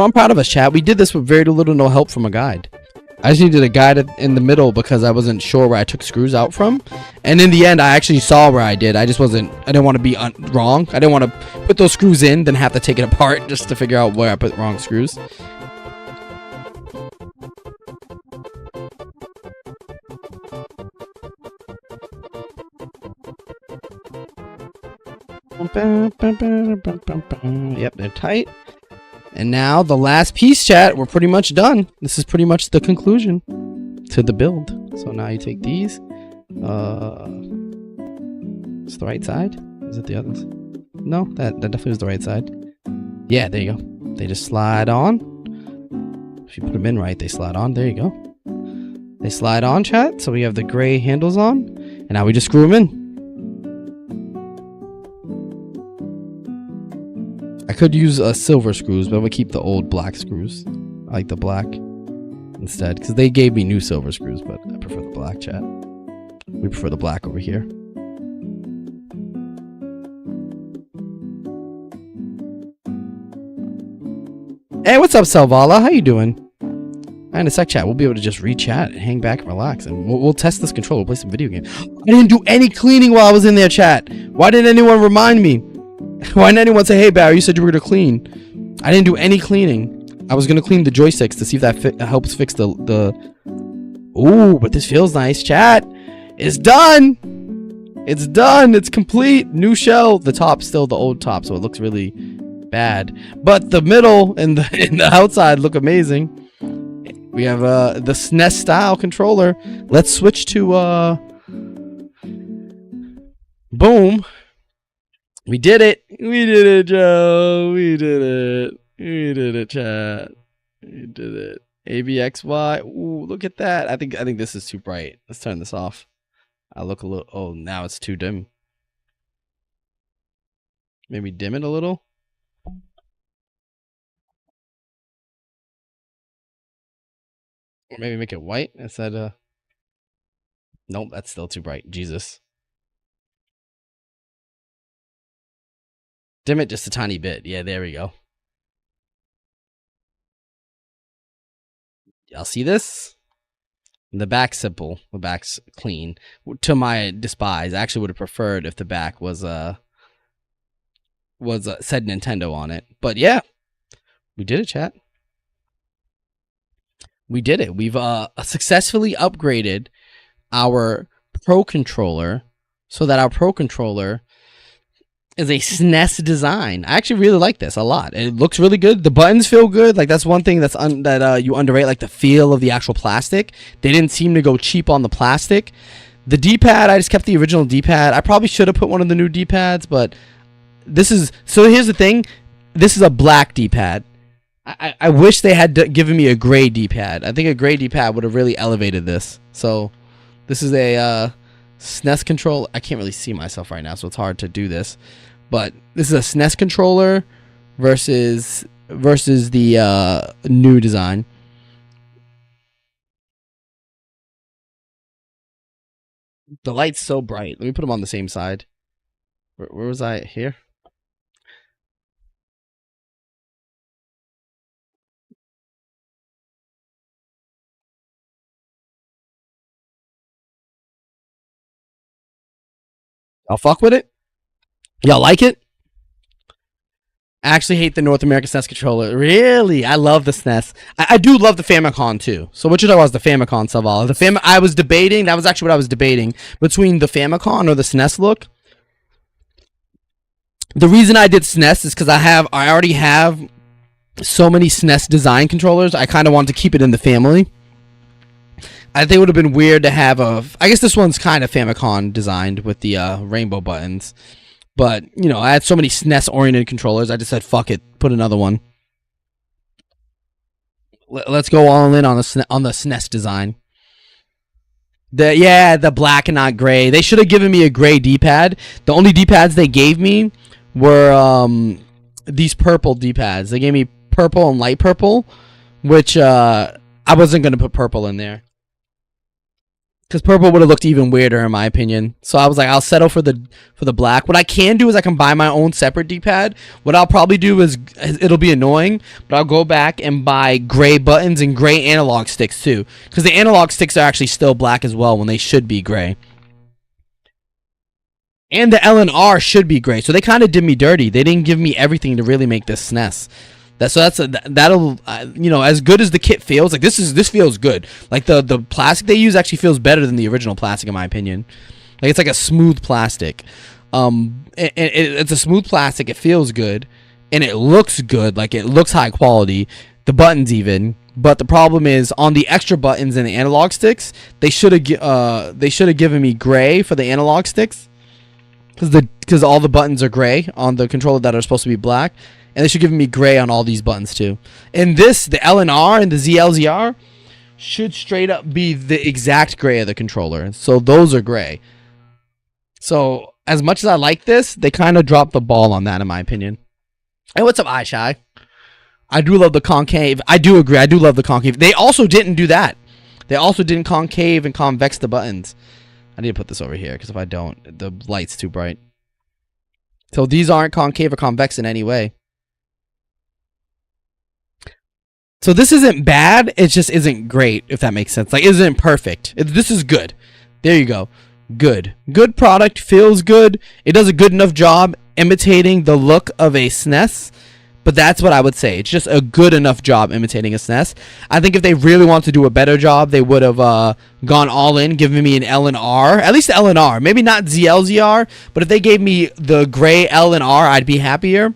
I'm proud of us, chat. We did this with very little no help from a guide. I just needed a guide in the middle because I wasn't sure where I took screws out from. And in the end, I actually saw where I did. I didn't want to be wrong. I didn't want to put those screws in, then have to take it apart just to figure out where I put wrong screws. Yep, they're tight. And now the last piece, chat, we're pretty much done. This is pretty much the conclusion to the build. So now you take these. It's the right side? Is it the others? No, that definitely was the right side. Yeah, there you go. They just slide on. If you put them in right, they slide on. There you go. They slide on, chat. So we have the gray handles on. And now we just screw them in. I could use silver screws, but I'm gonna keep the old black screws. I like the black instead, because they gave me new silver screws, but I prefer the black, chat. We prefer the black over here. Hey, what's up, Salvala? How you doing? In a sec, chat, we'll be able to just re-chat and hang back and relax, and we'll test this controller. We'll play some video games. I didn't do any cleaning while I was in there, chat. Why didn't anyone remind me? Why didn't anyone say, hey, Barry, you said you were going to clean? I didn't do any cleaning. I was going to clean the joysticks to see if that helps fix the... Ooh, but this feels nice, chat. It's done. It's done. It's complete. New shell. The top's still the old top, so it looks really bad. But the middle and the outside look amazing. We have the SNES style controller. Let's switch to... Boom. We did it. We did it, Joe. We did it. We did it, chat. We did it. ABXY. Ooh, look at that. I think this is too bright. Let's turn this off. I look a little. Oh, now it's too dim. Maybe dim it a little. Or maybe make it white instead. Nope, that's still too bright. Jesus. Dim it just a tiny bit. Yeah, there we go. Y'all see this? The back's simple. The back's clean. To my despise, I actually would have preferred if the back was said Nintendo on it. But yeah, we did it, chat. We did it. We've successfully upgraded our Pro Controller so that our Pro Controller is a SNES design. I actually really like this a lot. It looks really good. The buttons feel good. Like that's one thing that you underrate, like the feel of the actual plastic. They didn't seem to go cheap on the plastic. The D-pad, I just kept the original D-pad. I probably should have put one of the new D-pads, but this is... So here's the thing. This is a black D-pad. I wish they had given me a gray D-pad. I think a gray D-pad would have really elevated this. So this is a SNES controller. I can't really see myself right now, so it's hard to do this. But this is a SNES controller versus the new design. The light's so bright. Let me put them on the same side. Where was I? Here? I'll fuck with it. Y'all like it? I actually hate the North American SNES controller. Really? I love the SNES. I do love the Famicom too. So which was the Famicom, Saval? I was debating, that was actually what I was debating, between the Famicom or the SNES look. The reason I did SNES is because I already have so many SNES design controllers. I kind of wanted to keep it in the family. I think it would have been weird to have I guess this one's kind of Famicom designed with the rainbow buttons. But, you know, I had so many SNES-oriented controllers, I just said, fuck it, put another one. Let's go all in on the SNES design. The black and not gray. They should have given me a gray D-pad. The only D-pads they gave me were these purple D-pads. They gave me purple and light purple, which I wasn't going to put purple in there. Because purple would have looked even weirder in my opinion. So I was like, I'll settle for the black. What I can do is I can buy my own separate D-pad. What I'll probably do is, it'll be annoying, but I'll go back and buy gray buttons and gray analog sticks too. Because the analog sticks are actually still black as well when they should be gray. And the L and R should be gray. So they kind of did me dirty. They didn't give me everything to really make this SNES. That'll you know, as good as the kit feels, like this feels good. Like the plastic they use actually feels better than the original plastic in my opinion. Like it's like a smooth plastic. It's a smooth plastic. It feels good, and it looks good. Like it looks high quality. The buttons even. But the problem is on the extra buttons and the analog sticks, they should have given me gray for the analog sticks, because all the buttons are gray on the controller that are supposed to be black. And they should give me gray on all these buttons too. And the L and R and the ZLZR should straight up be the exact gray of the controller. So those are gray. So as much as I like this, they kind of dropped the ball on that in my opinion. Hey, what's up, iShy? I do love the concave. I do agree. I do love the concave. They also didn't do that. They also didn't concave and convex the buttons. I need to put this over here because if I don't, the light's too bright. So these aren't concave or convex in any way. So this isn't bad, it just isn't great, if that makes sense. Like, it isn't perfect. This is good. There you go. Good. Good product, feels good. It does a good enough job imitating the look of a SNES. But that's what I would say. It's just a good enough job imitating a SNES. I think if they really want to do a better job, they would have gone all in, given me an L and R. At least L and R. Maybe not ZLZR, but if they gave me the gray L and R, I'd be happier.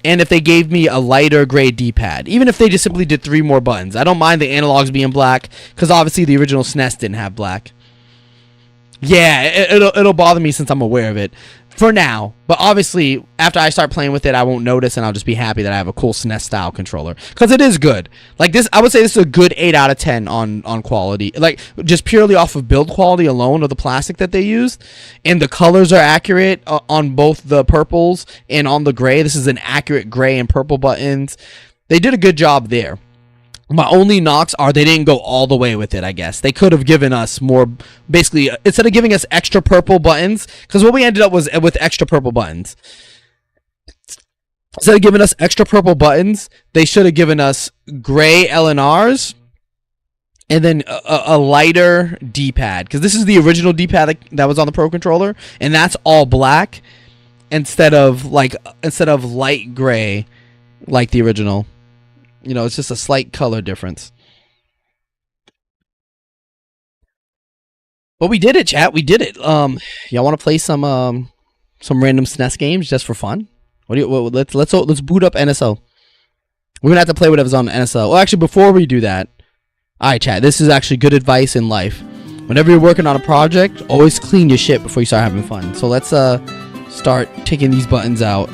And if they gave me a lighter gray D-pad, even if they just simply did 3 more buttons. I don't mind the analogs being black, because obviously the original SNES didn't have black. Yeah, it'll bother me since I'm aware of it. For now. But obviously, after I start playing with it, I won't notice, and I'll just be happy that I have a cool SNES-style controller. Because it is good. Like, this, I would say this is a good 8 out of 10 on quality. Like, just purely off of build quality alone, of the plastic that they used. And the colors are accurate on both the purples and on the gray. This is an accurate gray and purple buttons. They did a good job there. My only knocks are they didn't go all the way with it, I guess. They could have given us more, basically, instead of giving us extra purple buttons, because what we ended up was with extra purple buttons. Instead of giving us extra purple buttons, they should have given us gray LNRs and then a lighter D-pad. Because this is the original D-pad that was on the Pro Controller, and that's all black instead of light gray like the original. You know, it's just a slight color difference. But we did it, chat. We did it. Y'all want to play some random SNES games just for fun? Let's boot up NSO. We're gonna have to play whatever's on NSO. Well, actually, before we do that, all right, chat. This is actually good advice in life. Whenever you're working on a project, always clean your shit before you start having fun. So let's start taking these buttons out.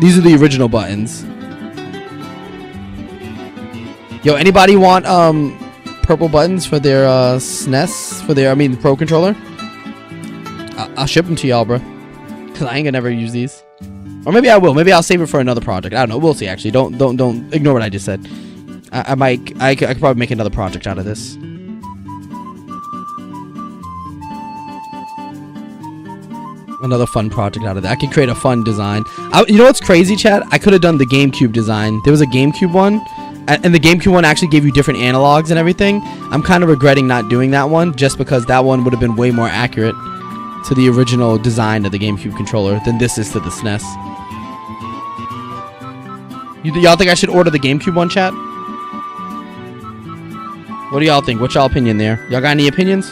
These are the original buttons. Yo, anybody want purple buttons for their SNES, for their, Pro Controller? I'll ship them to y'all, bro. Cause I ain't gonna never use these. Or maybe I will. Maybe I'll save it for another project. I don't know. We'll see. Actually, don't ignore what I just said. I could probably make another project out of this. Another fun project out of that. I could create a fun design. You know what's crazy, chat? I could have done the GameCube design. There was a GameCube one. And the GameCube one actually gave you different analogs and everything. I'm kind of regretting not doing that one, just because that one would have been way more accurate to the original design of the GameCube controller than this is to the SNES. Y'all think I should order the GameCube one, chat? What do y'all think? What's y'all opinion there? Y'all got any opinions?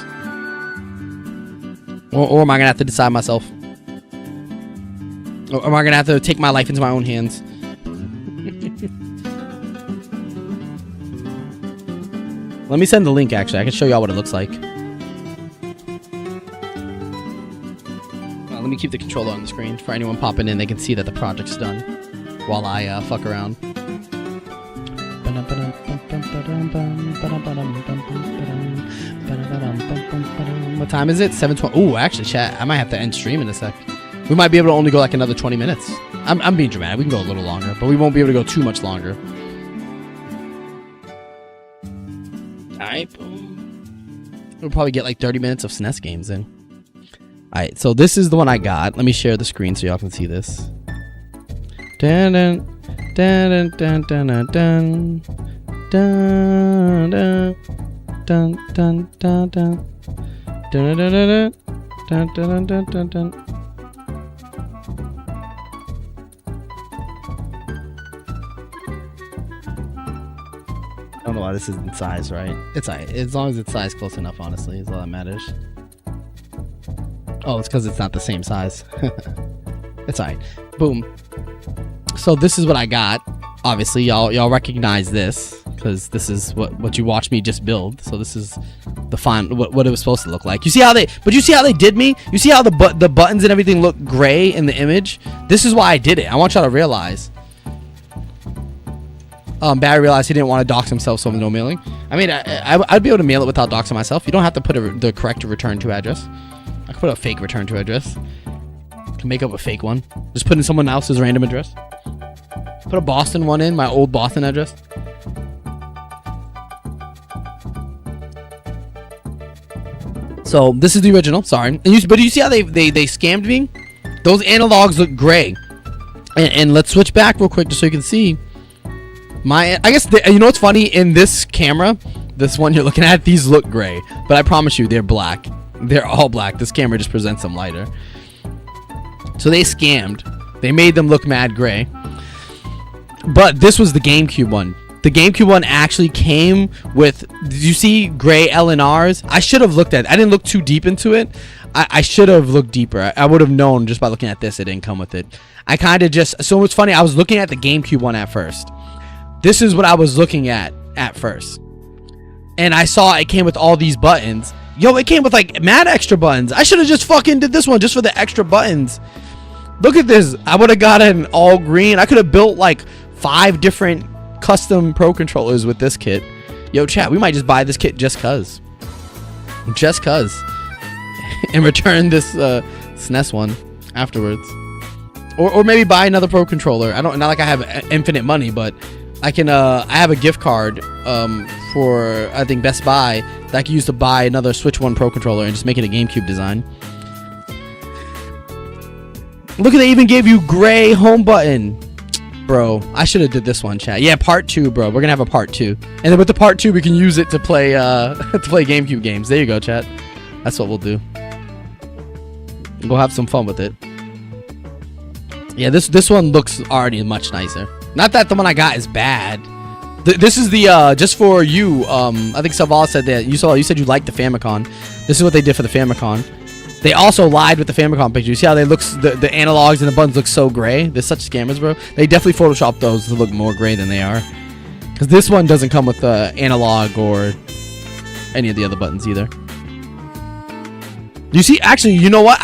Or am I gonna have to decide myself? Or am I gonna have to take my life into my own hands? Let me send the link, actually. I can show y'all what it looks like. Let me keep the controller on the screen. For anyone popping in, they can see that the project's done while I fuck around. What time is it? 7:20. Ooh, actually, chat, I might have to end stream in a sec. We might be able to only go like another 20 minutes. I'm being dramatic. We can go a little longer, but we won't be able to go too much longer. Alright, boom. We'll probably get like 30 minutes of SNES games in. Alright, so this is the one I got. Let me share the screen so y'all can see this. Dun dun dun dun dun dun dun dun dun dun dun dun dun dun dun dun dun dun dun. I don't know why this isn't size right. It's alright. As long as it's size close enough, honestly, is all that matters. Oh, it's because it's not the same size. It's alright. Boom. So this is what I got. Obviously, y'all recognize this because this is what you watched me just build. So this is the what it was supposed to look like. You see how you see how they did me? You see how the buttons and everything look gray in the image? This is why I did it. I want y'all to realize. Barry realized he didn't want to dox himself, so no mailing. I mean, I'd be able to mail it without doxing myself. You don't have to put the correct return to address. I could put a fake return to address. Can make up a fake one. Just put in someone else's random address. Put a Boston one in, my old Boston address. So this is the original. Sorry, but you see how they scammed me? Those analogs look gray. And let's switch back real quick just so you can see. I guess you know what's funny, in this camera, this one you're looking at, these look gray, but I promise you they're black. They're all black. This camera just presents them lighter. So they scammed. They made them look mad gray. But this was the GameCube one. The GameCube one actually came with, did you see gray LNRs? I should have looked at it. I didn't look too deep into it. I should have looked deeper. I would have known just by looking at this it didn't come with it. I kind of just, so it's funny, I was looking at the GameCube one at first. This is what I was looking at first. And I saw it came with all these buttons. Yo, it came with like mad extra buttons. I should have just fucking did this one just for the extra buttons. Look at this. I would have got an all green. I could have built like 5 different custom Pro controllers with this kit. Yo, chat, we might just buy this kit just cuz. Just cuz. And return this SNES one afterwards. Or maybe buy another Pro controller. Not like I have infinite money, but I can I have a gift card for I think Best Buy that I can use to buy another Switch 1 Pro controller and just make it a GameCube design. Look at, they even gave you gray home button. Bro, I should have did this one, chat. Yeah, part 2, bro. We're gonna have a part 2. And then with the part 2 we can use it to play to play GameCube games. There you go, chat. That's what we'll do. We'll have some fun with it. Yeah, this one looks already much nicer. Not that the one I got is bad. This is the just for you. I think Saval said that you said you liked the Famicom. This is what they did for the Famicom. They also lied with the Famicom picture. You see how they looks the analogs and the buttons look so gray? They're such scammers, bro. They definitely photoshopped those to look more gray than they are. Because this one doesn't come with the analog or any of the other buttons either. You see, actually, you know what?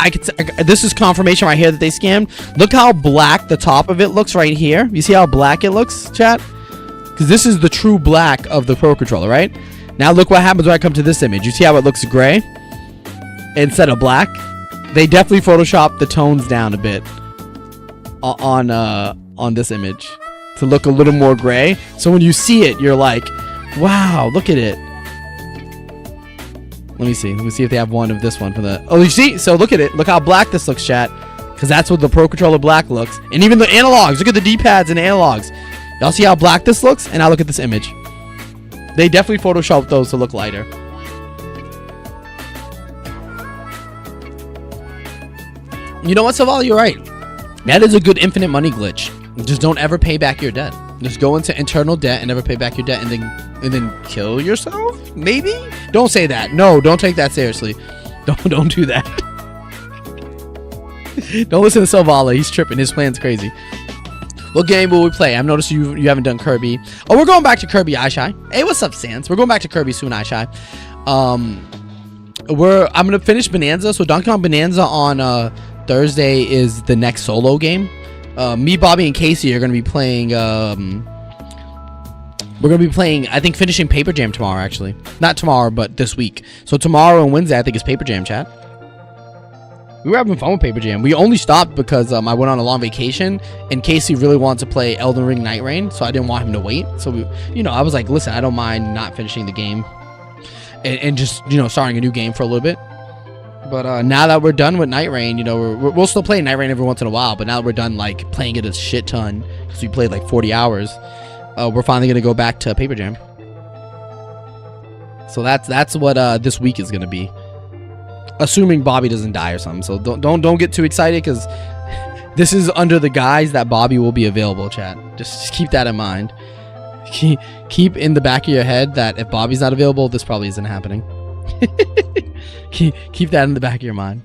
This is confirmation right here that they scammed. Look how black the top of it looks right here. You see how black it looks, chat? Because this is the true black of the Pro Controller, right? Now look what happens when I come to this image. You see how it looks gray instead of black? They definitely photoshopped the tones down a bit on this image to look a little more gray. So when you see it, you're like, wow, look at it. Let me see if they have one of this one for the... Oh, you see? So look at it. Look how black this looks, chat. Because that's what the Pro Controller black looks. And even the analogs. Look at the D-pads and the analogs. Y'all see how black this looks? And now look at this image. They definitely photoshopped those to look lighter. You know what, Saval? You're right. That is a good infinite money glitch. Just don't ever pay back your debt. Just go into internal debt and never pay back your debt, and then kill yourself? Maybe? Don't say that. No, don't take that seriously. Don't do that. Don't listen to Selvala. He's tripping. His plan's crazy. What game will we play? I've noticed you haven't done Kirby. Oh, we're going back to Kirby Aishai. Hey, what's up, Sans? We're going back to Kirby soon, Aishai. I'm gonna finish Bonanza. So Donkey Kong Bonanza on Thursday is the next solo game. Me, Bobby, and Casey are gonna be playing. We're gonna be playing. I think finishing Paper Jam tomorrow. Actually, not tomorrow, but this week. So tomorrow and Wednesday, I think is Paper Jam. Chat. We were having fun with Paper Jam. We only stopped because I went on a long vacation, and Casey really wanted to play Elden Ring Night Rain, so I didn't want him to wait. So I was like, listen, I don't mind not finishing the game, and just starting a new game for a little bit. But now that we're done with Night Rain, we'll still play Night Rain every once in a while. But now that we're done like playing it a shit ton because we played like 40 hours, we're finally gonna go back to Paper Jam. So that's what this week is gonna be. Assuming Bobby doesn't die or something, so don't get too excited because this is under the guise that Bobby will be available. Chat, just keep that in mind. Keep in the back of your head that if Bobby's not available, this probably isn't happening. keep that in the back of your mind.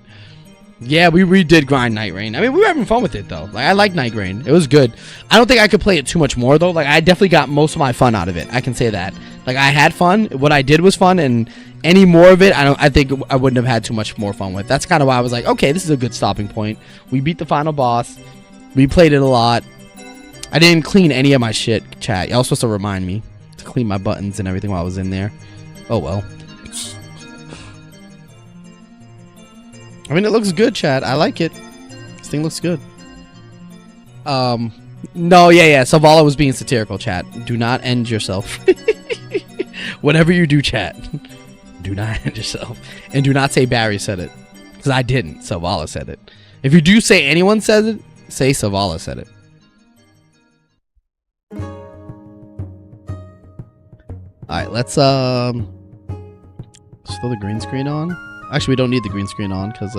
Yeah, we did grind Night Rain. I mean, we were having fun with it though. Like I like Night Rain. It was good. I don't think I could play it too much more though. Like I definitely got most of my fun out of it. I can say that. Like I had fun. What I did was fun, and any more of it, I think I wouldn't have had too much more fun with. That's kind of why I was like, okay, this is a good stopping point. We beat the final boss. We played it a lot. I didn't clean any of my shit, chat. Y'all supposed to remind me to clean my buttons and everything while I was in there. Oh well. I mean, it looks good, chat. I like it. This thing looks good. No, yeah. Selvala was being satirical, chat. Do not end yourself. Whatever you do, chat. Do not end yourself. And do not say Barry said it. Because I didn't. Selvala said it. If you do say anyone said it, say Selvala said it. Alright, let's throw the green screen on. Actually, we don't need the green screen on because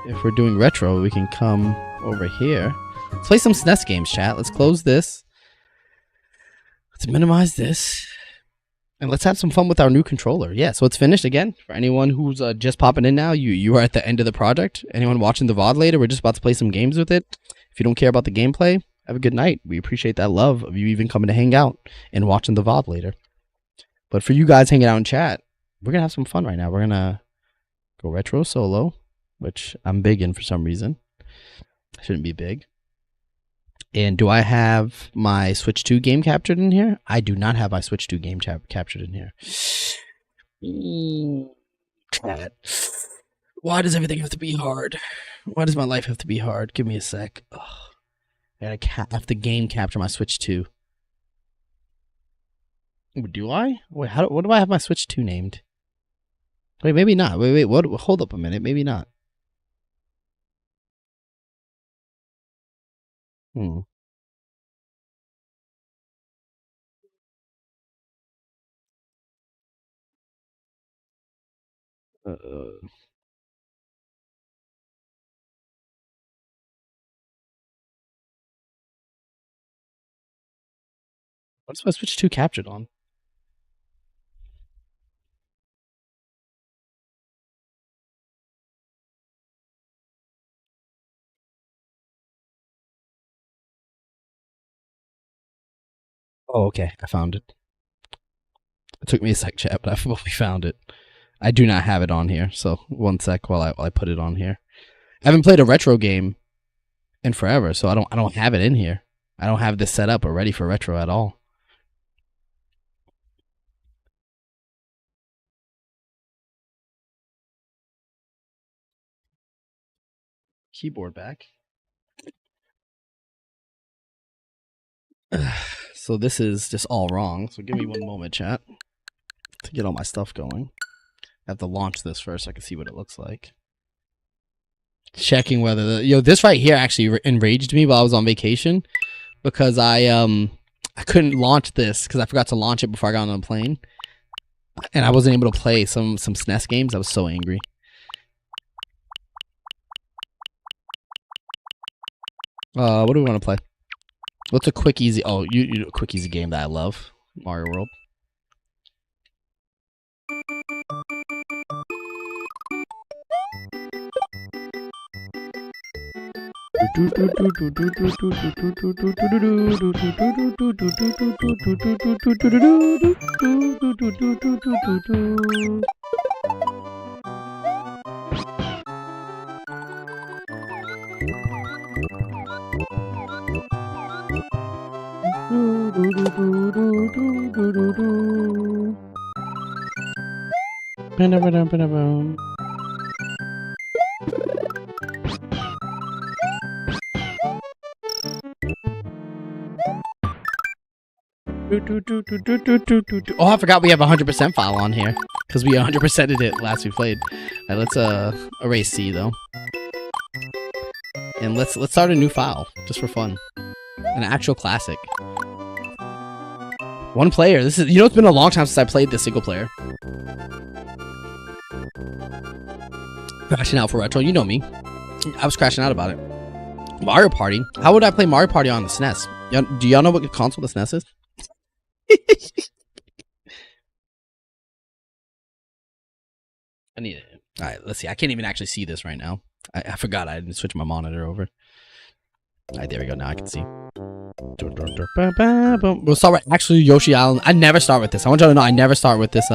if we're doing retro, we can come over here. Let's play some SNES games, chat. Let's close this. Let's minimize this. And let's have some fun with our new controller. Yeah, so it's finished again. For anyone who's just popping in now, you are at the end of the project. Anyone watching the VOD later, we're just about to play some games with it. If you don't care about the gameplay, have a good night. We appreciate that love of you even coming to hang out and watching the VOD later. But for you guys hanging out in chat, we're going to have some fun right now. We're going to go retro solo, which I'm big in for some reason. I shouldn't be big. And do I have my Switch 2 game captured in here? I do not have my Switch 2 game captured in here. Chat. Why does everything have to be hard? Why does my life have to be hard? Give me a sec. Ugh. I have to game capture my Switch 2. Do I? Wait, what do I have my Switch 2 named? Wait, maybe not. Wait. What? Hold up a minute. Maybe not. What's my Switch 2 captured on? Oh, okay. I found it. It took me a sec, chat, but I probably found it. I do not have it on here, so one sec while I put it on here. I haven't played a retro game in forever, so I don't have it in here. I don't have this set up or ready for retro at all. Keyboard back. So this is just all wrong. So give me one moment, chat, to get all my stuff going. I have to launch this first so I can see what it looks like. Checking whether this right here actually enraged me while I was on vacation because I couldn't launch this because I forgot to launch it before I got on the plane, and I wasn't able to play some SNES games. I was so angry. What do we want to play? What's a quick easy? Oh, you do a quick easy game that I love, Mario World. Oh, I forgot we have a 100% file on here because we 100%ed it last we played. All right, let's erase C though, and let's start a new file just for fun. An actual classic. One player. This is, you know, it's been a long time since I played this single player. Crashing out for retro. You know me. I was crashing out about it. Mario Party. How would I play Mario Party on the SNES? Do y'all know what console the SNES is? I need it. All right, let's see. I can't even actually see this right now. I forgot I didn't switch my monitor over. All right, there we go. Now I can see. We'll start with actually Yoshi Island. I never start with this. I want you to know I never start with this.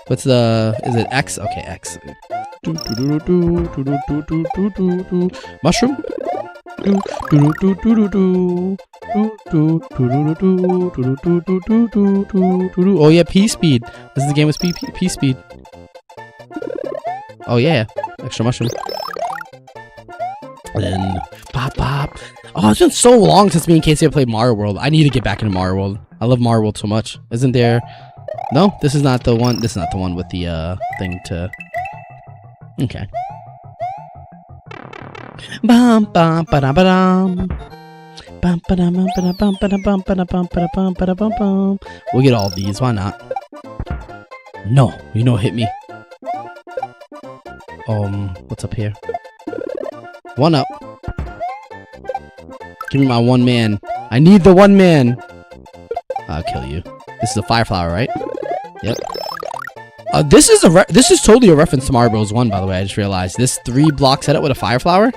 What's the? Is it X? Okay, X. Mushroom. Oh yeah, P speed. This is the game with P speed. Oh yeah, extra mushroom. And then pop pop. Oh, it's been so long since me and Casey have played Mario World. I need to get back into Mario World. I love Mario World so much. Isn't there? No, this is not the one. This is not the one with the thing to. Okay. Bum bum ba da ba dum. Bum ba dum ba da bum ba da bum ba da bum ba da bum ba da bum bum. We'll get all of these. Why not? No, you know, hit me. What's up here? One up. Give me my one man. I need the one man. I'll kill you. This is a fire flower, right? Yep. This is totally a reference to Mario Bros. 1, by the way. I just realized this 3-block setup with a fire flower.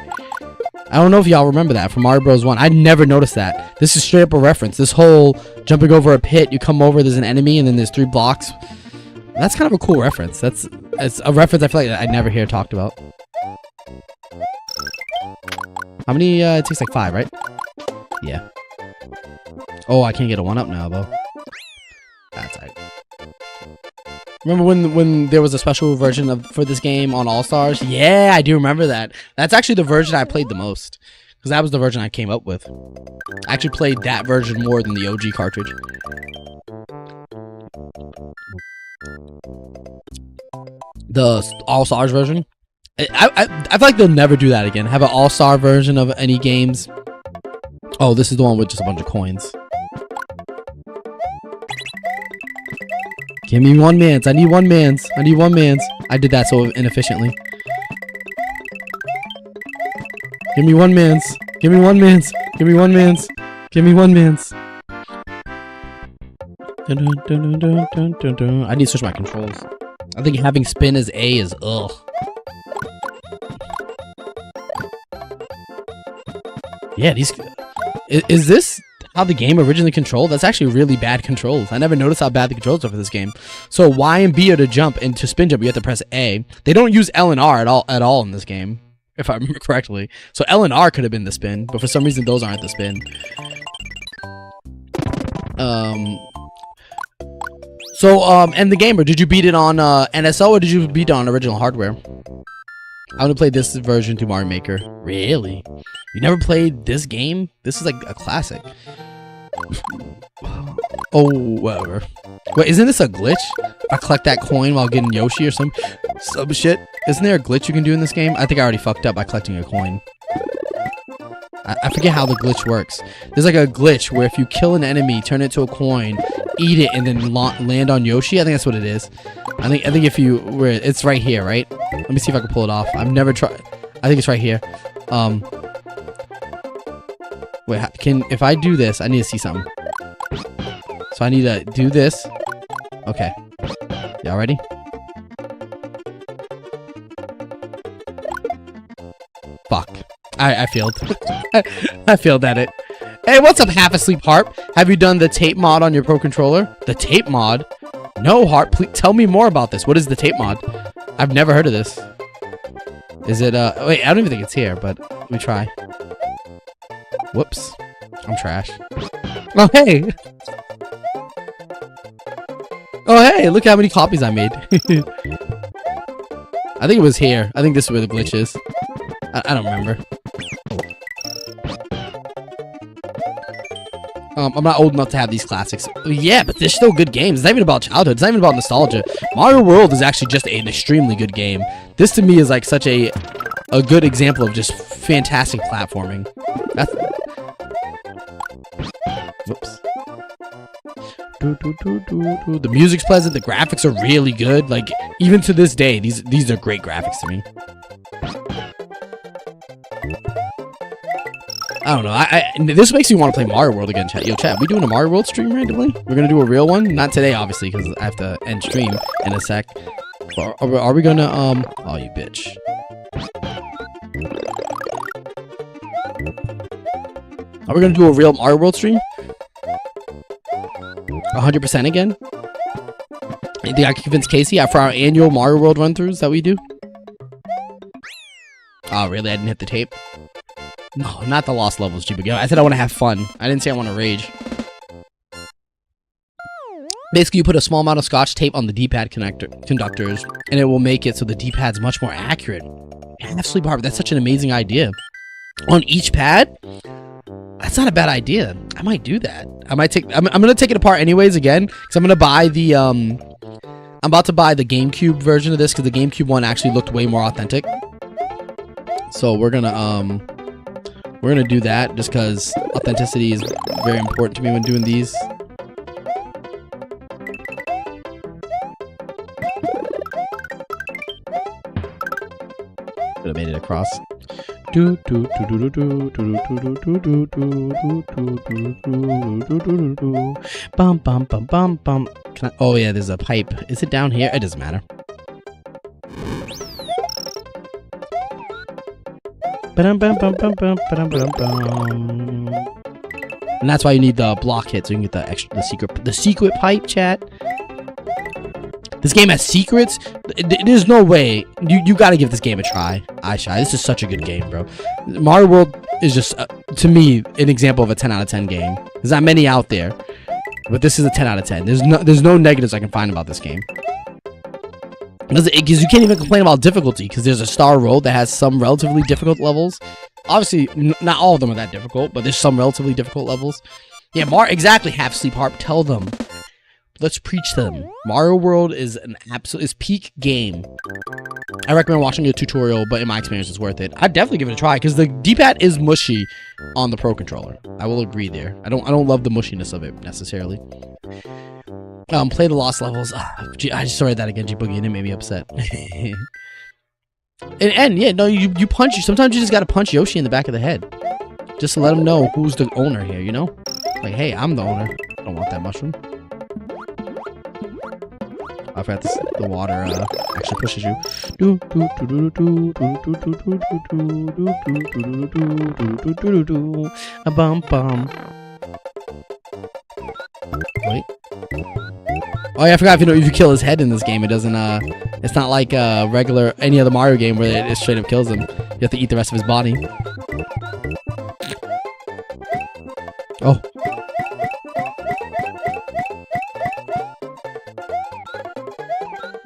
I don't know if y'all remember that from Mario Bros. 1. I never noticed that. This is straight up a reference. This whole jumping over a pit, you come over, there's an enemy, and then there's 3 blocks. That's kind of a cool reference. It's a reference I feel like I never hear talked about. How many? It takes like 5, right? Yeah. Oh, I can't get a 1-up now, though. That's right. Remember when there was a special version for this game on All Stars? Yeah, I do remember that. That's actually the version I played the most. Because that was the version I came up with. I actually played that version more than the OG cartridge. The All Stars version? I feel like they'll never do that again. Have an all-star version of any games. Oh, this is the one with just a bunch of coins. Give me one mans. I need one mans. I need one mans. I did that so inefficiently. Give me one mans. Give me one mans. Give me one mans. Give me one mans. I need to switch my controls. I think having spin as A is ugh. Yeah, is this how the game originally controlled? That's actually really bad controls. I never noticed how bad the controls are for this game. So Y and B are to jump, and to spin jump you have to press A. They don't use L and R at all in this game, if I remember correctly. So L and R could have been the spin, but for some reason those aren't the spin. And the gamer, did you beat it on NSO or did you beat it on original hardware? I only played this version through Mario Maker. Really? You never played this game? This is like a classic. Oh, whatever. Wait, isn't this a glitch? I collect that coin while getting Yoshi or some shit. Isn't there a glitch you can do in this game? I think I already fucked up by collecting a coin. I forget how the glitch works. There's like a glitch where if you kill an enemy, turn it to a coin, eat it, and then land on Yoshi. I think that's what it is. I think if you it's right here, right? Let me see if I can pull it off. I've never tried. I think it's right here. Wait, if I do this, I need to see something. So I need to do this. Okay. Y'all ready? Fuck. I failed. I failed at it. Hey, what's up, Half Asleep Harp? Have you done the tape mod on your Pro Controller? The tape mod? No, Harp. Please tell me more about this. What is the tape mod? I've never heard of this. Is it, wait, I don't even think it's here, but let me try. Whoops. I'm trash. Oh, hey! Oh, hey! Look how many copies I made. I think it was here. I think this is where the glitch is. I don't remember. I'm not old enough to have these classics. Yeah, but they're still good games. It's not even about childhood. It's not even about nostalgia. Mario World is actually just an extremely good game. This to me is like such a good example of just fantastic platforming. That's... Whoops. The music's pleasant. The graphics are really good. Like, even to this day, these are great graphics to me. I don't know. This makes me want to play Mario World again, chat. Yo, chat, we doing a Mario World stream randomly? We're gonna do a real one? Not today, obviously, because I have to end stream in a sec. Are we gonna, oh, you bitch. Are we gonna do a real Mario World stream? 100% again? You think I can convince Casey for our annual Mario World run-throughs that we do? Oh, really? I didn't hit the tape? No, not the lost levels, G. I said I want to have fun. I didn't say I want to rage. Basically, you put a small amount of scotch tape on the D-pad conductors, and it will make it so the D-pad's much more accurate. Half Sleep Harp, that's such an amazing idea. On each pad? That's not a bad idea. I might do that. I might take. I'm gonna take it apart anyways again, because I'm gonna buy the I'm about to buy the GameCube version of this because the GameCube one actually looked way more authentic. So we're gonna do that just because authenticity is very important to me when doing these. Could have made it across. Bum bum bum bum bum. Oh yeah, there's a pipe. Is it down here? It doesn't matter. And that's why you need the block hit so you can get the secret pipe, chat. This game has secrets. There's no way. You got to give this game a try. This is such a good game, bro. Mario World is just to me an example of a 10 out of 10 game. There's not many out there, but this is a 10 out of 10. There's no negatives I can find about this game. Because you can't even complain about difficulty, because there's a Star Road that has some relatively difficult levels. Obviously, not all of them are that difficult, but there's some relatively difficult levels. Yeah, exactly, Half Sleep Harp. Tell them. Let's preach them. Mario World is peak game. I recommend watching a tutorial, but in my experience, it's worth it. I'd definitely give it a try, because the D-pad is mushy on the Pro Controller. I will agree there. I don't love the mushiness of it, necessarily. Play the lost levels. Gee, I just read that again, G-Boogie, and it made me upset. and yeah, no, you punch. Sometimes you just gotta punch Yoshi in the back of the head, just to let him know who's the owner here. You know, like, hey, I'm the owner. I don't want that mushroom. I forgot the water actually pushes you. A bum bum. Wait. Oh yeah, I forgot, if you kill his head in this game, it doesn't it's not like any other Mario game where it straight up kills him. You have to eat the rest of his body. Oh.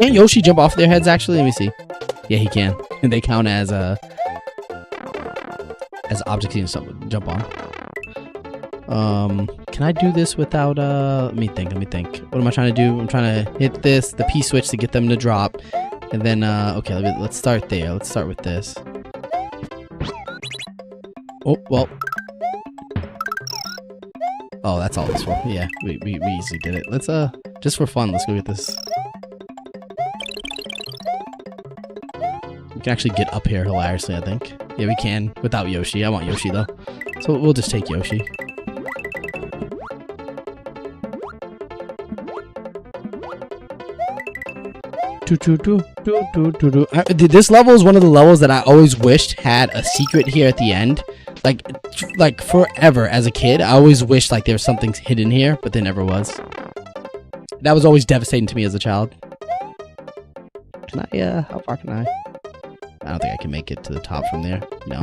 Can Yoshi jump off their heads actually? Let me see. Yeah, he can. And they count as objects you can jump on. Can I do this without let me think. What am I trying to do? I'm trying to hit the P switch to get them to drop. And then okay, let's start there. Let's start with this. Oh, well. Oh, that's all this for. Yeah, we easily did it. Let's just for fun, let's go get this. We can actually get up here hilariously, I think. Yeah, we can without Yoshi. I want Yoshi though. So we'll just take Yoshi. This level is one of the levels that I always wished had a secret here at the end. Like forever as a kid, I always wished like there was something hidden here, but there never was. That was always devastating to me as a child. Can I, how far can I? I don't think I can make it to the top from there. No.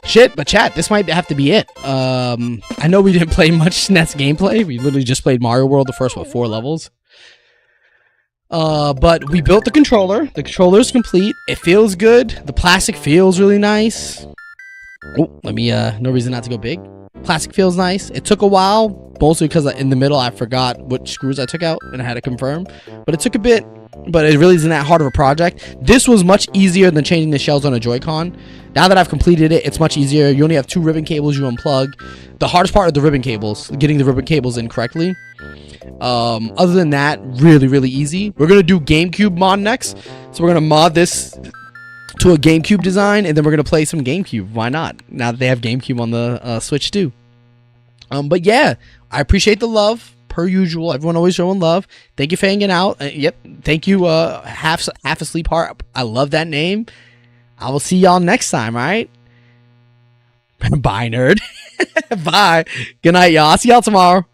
Shit, but chat, this might have to be it. I know we didn't play much SNES gameplay. We literally just played Mario World, the first, 4 levels. But we built the controller. The controller is complete. It feels good. The plastic feels really nice. Oh, let me, no reason not to go big. Plastic feels nice. It took a while, mostly because in the middle I forgot what screws I took out and I had to confirm. But it took a bit, but it really isn't that hard of a project. This was much easier than changing the shells on a Joy-Con. Now that I've completed it, it's much easier. You only have 2 ribbon cables you unplug. The hardest part are the ribbon cables, getting the ribbon cables in correctly. Other than that, really, really easy. We're going to do GameCube mod next. So we're going to mod this to a GameCube design, and then we're going to play some GameCube. Why not? Now that they have GameCube on the Switch too. But yeah, I appreciate the love. Per usual, everyone always showing love. Thank you for hanging out. Yep. Thank you, half asleep heart. I love that name. I will see y'all next time, all right? Bye, nerd. Bye. Good night, y'all. I'll see y'all tomorrow.